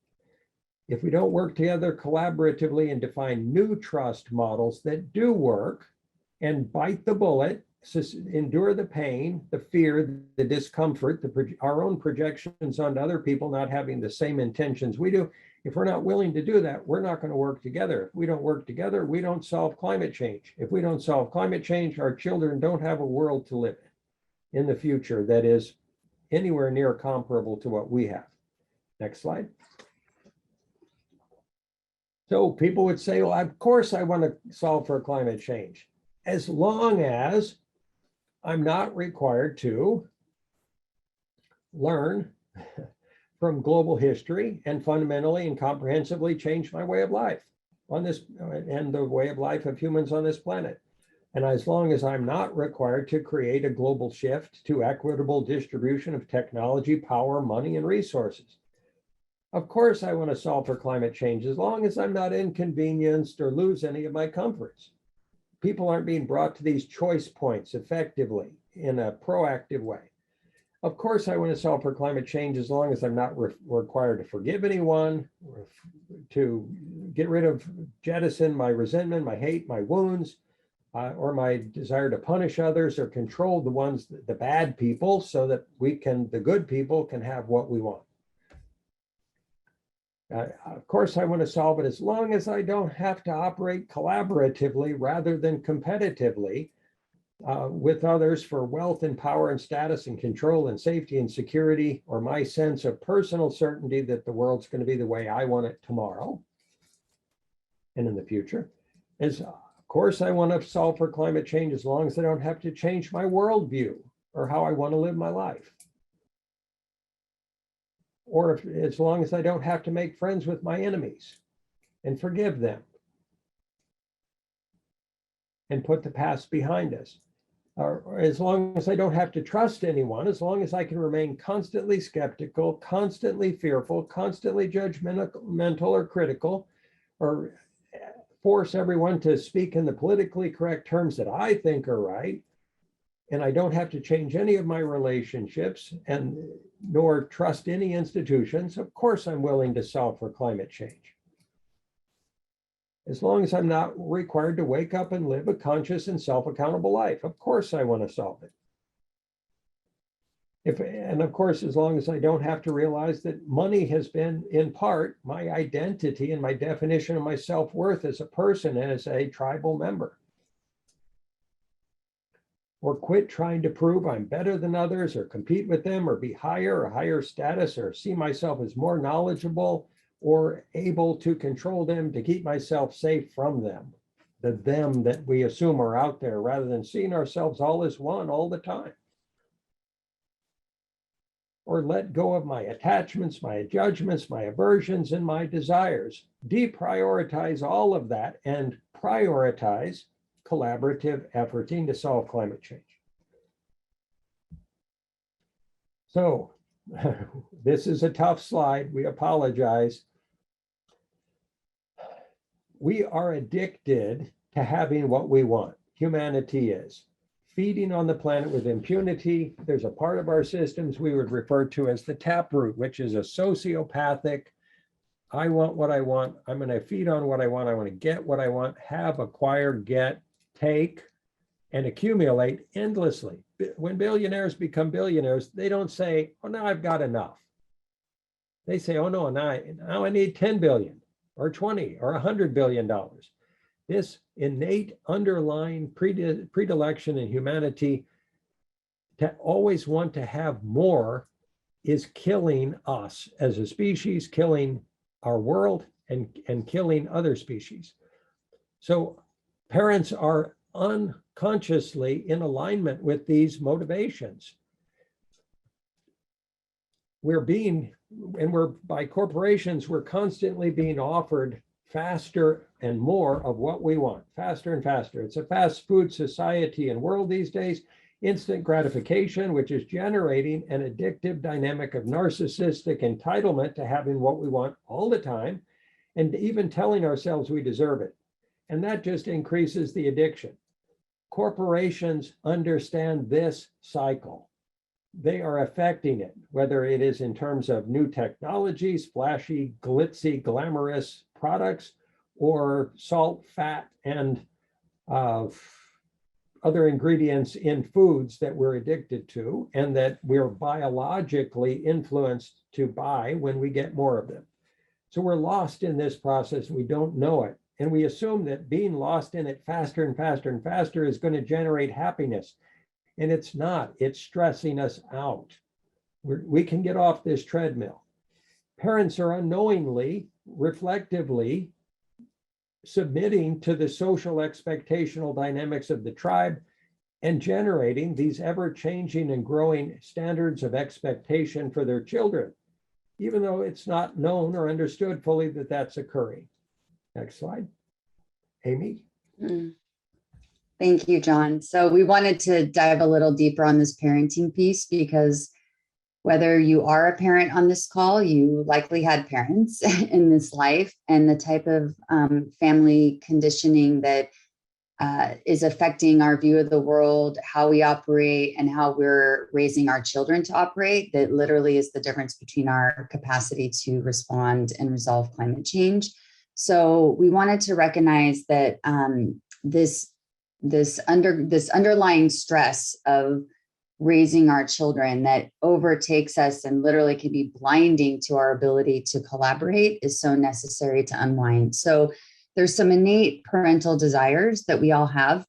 If we don't work together collaboratively and define new trust models that do work and bite the bullet, endure the pain, the fear, the discomfort, our own projections onto other people not having the same intentions we do, if we're not willing to do that, we're not going to work together. If we don't work together, we don't solve climate change. If we don't solve climate change, our children don't have a world to live in the future that is anywhere near comparable to what we have. Next slide. So people would say, well, of course I want to solve for climate change, as long as I'm not required to learn from global history and fundamentally and comprehensively change my way of life on this and the way of life of humans on this planet. And as long as I'm not required to create a global shift to equitable distribution of technology, power, money, and resources. Of course, I want to solve for climate change as long as I'm not inconvenienced or lose any of my comforts. People aren't being brought to these choice points effectively in a proactive way. Of course, I want to solve for climate change as long as I'm not required to forgive anyone, or to get rid of, jettison my resentment, my hate, my wounds, or my desire to punish others or control the bad people, so that the good people can have what we want. Of course, I want to solve it as long as I don't have to operate collaboratively rather than competitively with others for wealth and power and status and control and safety and security, or my sense of personal certainty that the world's going to be the way I want it tomorrow and in the future. Of course, I want to solve for climate change as long as I don't have to change my worldview or how I want to live my life. Or as long as I don't have to make friends with my enemies and forgive them and put the past behind us. Or as long as I don't have to trust anyone, as long as I can remain constantly skeptical, constantly fearful, constantly judgmental or critical, or force everyone to speak in the politically correct terms that I think are right, and I don't have to change any of my relationships and nor trust any institutions, of course I'm willing to solve for climate change. As long as I'm not required to wake up and live a conscious and self-accountable life, of course I want to solve it. And of course, as long as I don't have to realize that money has been, in part, my identity and my definition of my self-worth as a person and as a tribal member. Or quit trying to prove I'm better than others, or compete with them, or be higher or higher status, or see myself as more knowledgeable or able to control them to keep myself safe from them, the them that we assume are out there, rather than seeing ourselves all as one all the time. Or let go of my attachments, my judgments, my aversions, and my desires. Deprioritize all of that and prioritize collaborative efforting to solve climate change. So this is a tough slide. We apologize. We are addicted to having what we want. Humanity is feeding on the planet with impunity. There's a part of our systems we would refer to as the taproot, which is a sociopathic, I want what I want. I'm going to feed on what I want. I want to get what I want, have, acquire, get, take, and accumulate endlessly. When billionaires become billionaires, they don't say, oh, now I've got enough. They say, oh, no, now I need 10 billion or 20 or $100 billion. This innate underlying predilection in humanity to always want to have more is killing us as a species, killing our world, and killing other species. So parents are unconsciously in alignment with these motivations. By corporations, we're constantly being offered faster and more of what we want, faster and faster. It's a fast food society and world these days. Instant gratification, which is generating an addictive dynamic of narcissistic entitlement to having what we want all the time, and even telling ourselves we deserve it. And that just increases the addiction. Corporations understand this cycle. They are affecting it, whether it is in terms of new technologies, flashy, glitzy, glamorous products, or salt, fat, and other ingredients in foods that we're addicted to and that we're biologically influenced to buy when we get more of them. So we're lost in this process. We don't know it. And we assume that being lost in it faster and faster and faster is going to generate happiness. And it's not. It's stressing us out. We can get off this treadmill. Parents are unknowingly, reflectively submitting to the social expectational dynamics of the tribe and generating these ever-changing and growing standards of expectation for their children, even though it's not known or understood fully that that's occurring. Next slide. Amy? Thank you, John. So we wanted to dive a little deeper on this parenting piece because whether you are a parent on this call, you likely had parents in this life, and the type of family conditioning that is affecting our view of the world, how we operate, and how we're raising our children to operate, that literally is the difference between our capacity to respond and resolve climate change. So we wanted to recognize that this underlying stress of raising our children that overtakes us and literally can be blinding to our ability to collaborate is so necessary to unwind. So there's some innate parental desires that we all have.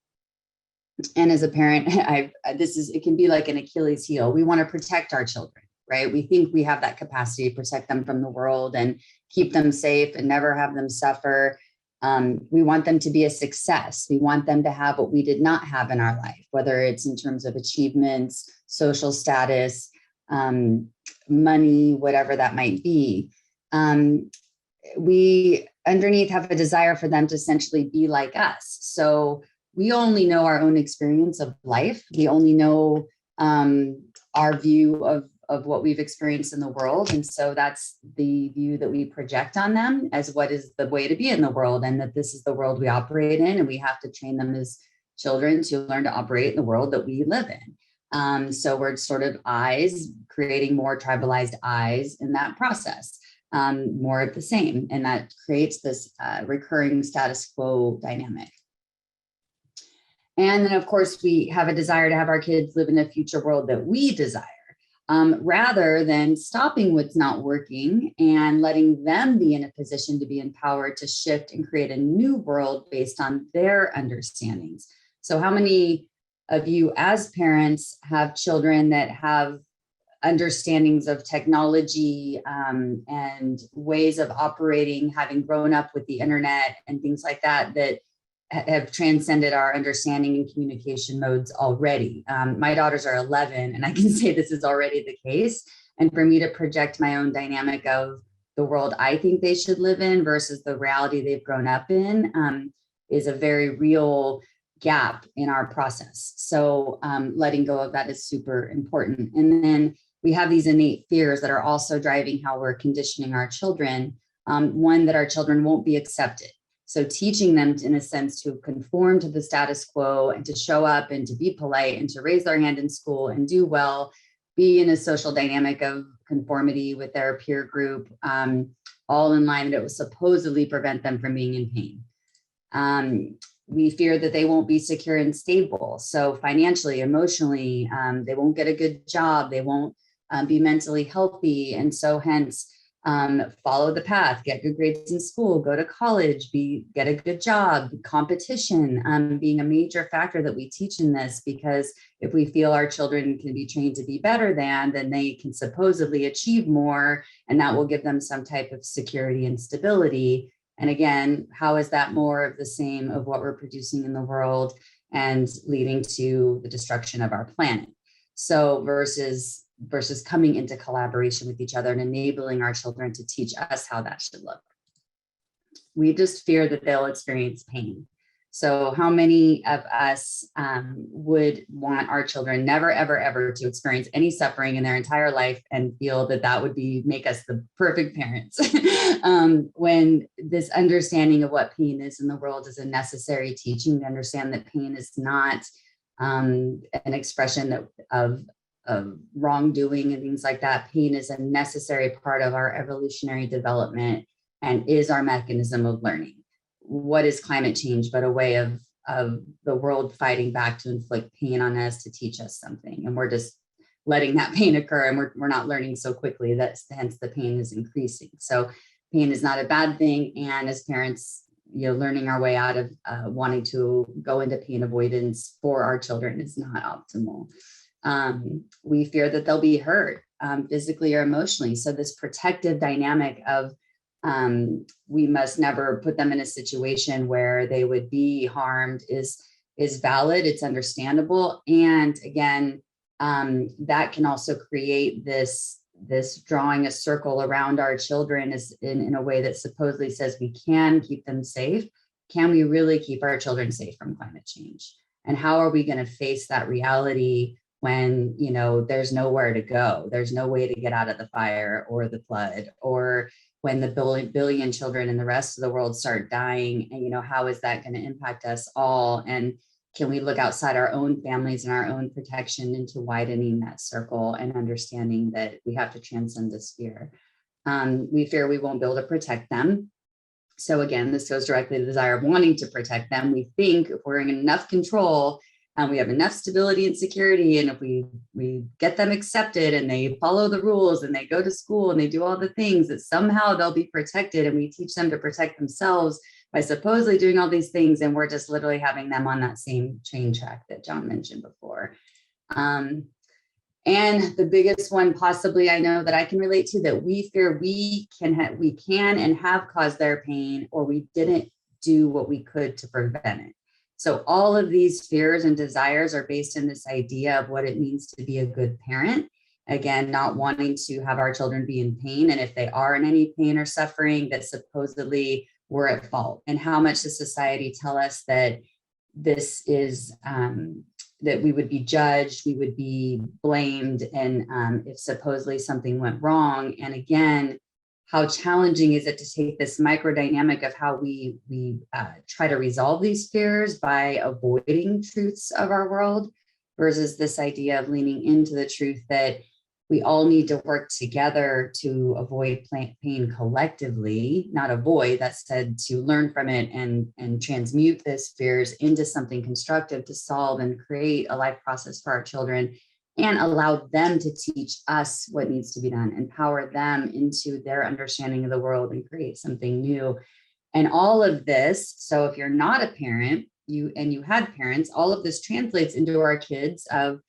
And as a parent, it can be like an Achilles heel. We want to protect our children, right? We think we have that capacity to protect them from the world and keep them safe and never have them suffer. We want them to be a success. We want them to have what we did not have in our life, whether it's in terms of achievements, social status, money, whatever that might be. We underneath have a desire for them to essentially be like us. So we only know our own experience of life. We only know our view of what we've experienced in the world. And so that's the view that we project on them as what is the way to be in the world, and that this is the world we operate in. And we have to train them as children to learn to operate in the world that we live in. So we're sort of creating more tribalized eyes in that process, more of the same. And that creates this recurring status quo dynamic. And then, of course, we have a desire to have our kids live in a future world that we desire. Rather than stopping what's not working and letting them be in a position to be empowered to shift and create a new world based on their understandings. So how many of you as parents have children that have understandings of technology and ways of operating, having grown up with the internet and things like that, that have transcended our understanding and communication modes already? My daughters are 11, and I can say this is already the case. And for me to project my own dynamic of the world I think they should live in versus the reality they've grown up in is a very real gap in our process. So letting go of that is super important. And then we have these innate fears that are also driving how we're conditioning our children. One, that our children won't be accepted. So teaching them, in a sense, to conform to the status quo and to show up and to be polite and to raise their hand in school and do well, be in a social dynamic of conformity with their peer group, all in line, that it will supposedly prevent them from being in pain. We fear that they won't be secure and stable. So financially, emotionally, they won't get a good job. They won't be mentally healthy. And so hence, follow the path, get good grades in school, go to college, get a good job, competition, being a major factor that we teach in this, because if we feel our children can be trained to be better than, then they can supposedly achieve more, and that will give them some type of security and stability. And again, how is that more of the same of what we're producing in the world and leading to the destruction of our planet? So versus coming into collaboration with each other and enabling our children to teach us how that should look. We just fear that they'll experience pain. So how many of us would want our children never, ever, ever to experience any suffering in their entire life and feel that that would make us the perfect parents? When this understanding of what pain is in the world is a necessary teaching to understand that pain is not an expression of wrongdoing and things like that. Pain is a necessary part of our evolutionary development and is our mechanism of learning. What is climate change but a way of the world fighting back to inflict pain on us to teach us something? And we're just letting that pain occur, and we're not learning so quickly, that hence the pain is increasing. So pain is not a bad thing. And as parents, learning our way out of wanting to go into pain avoidance for our children is not optimal. We fear that they'll be hurt physically or emotionally. So this protective dynamic of we must never put them in a situation where they would be harmed is valid. It's understandable. And again, that can also create this drawing a circle around our children is in a way that supposedly says we can keep them safe. Can we really keep our children safe from climate change? And how are we going to face that reality when, there's nowhere to go? There's no way to get out of the fire or the flood, or when the billion children in the rest of the world start dying, and, how is that going to impact us all? And can we look outside our own families and our own protection into widening that circle and understanding that we have to transcend this fear? We fear we won't be able to protect them. So again, this goes directly to the desire of wanting to protect them. We think if we're in enough control and we have enough stability and security, and if we get them accepted and they follow the rules and they go to school and they do all the things, that somehow they'll be protected, and we teach them to protect themselves by supposedly doing all these things. And we're just literally having them on that same train track that John mentioned before. And the biggest one possibly I know that I can relate to, that we fear we can and have caused their pain, or we didn't do what we could to prevent it. So all of these fears and desires are based in this idea of what it means to be a good parent. Again, not wanting to have our children be in pain. And if they are in any pain or suffering, that supposedly we're at fault. And how much does society tell us that this is, that we would be judged, we would be blamed, and if supposedly something went wrong. And again, how challenging is it to take this micro dynamic of how we try to resolve these fears by avoiding truths of our world, versus this idea of leaning into the truth that we all need to work together to avoid pain collectively, not avoid, that said, to learn from it and transmute these fears into something constructive to solve and create a life process for our children, and allow them to teach us what needs to be done, empower them into their understanding of the world and create something new. And all of this, so if you're not a parent, you had parents, all of this translates into our kids of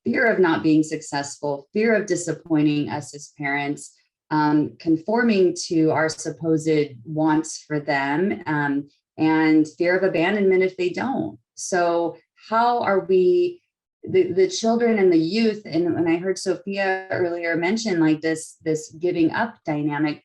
fear of not being successful, fear of disappointing us as parents, conforming to our supposed wants for them, and fear of abandonment if they don't. So how are we, the children and the youth, and when I heard Sophia earlier mention like this giving up dynamic,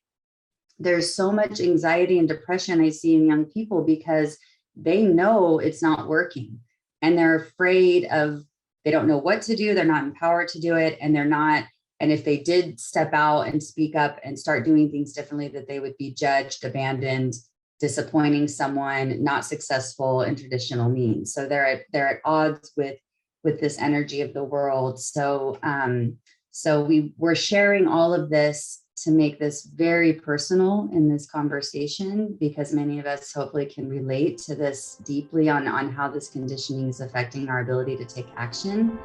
there's so much anxiety and depression I see in young people because they know it's not working, and they're afraid of, they don't know what to do, they're not empowered to do it, and they're not And if they did step out and speak up and start doing things differently, that they would be judged, abandoned, disappointing someone, not successful in traditional means. So they're at odds with this energy of the world. So we're sharing all of this to make this very personal in this conversation, because many of us hopefully can relate to this deeply on how this conditioning is affecting our ability to take action.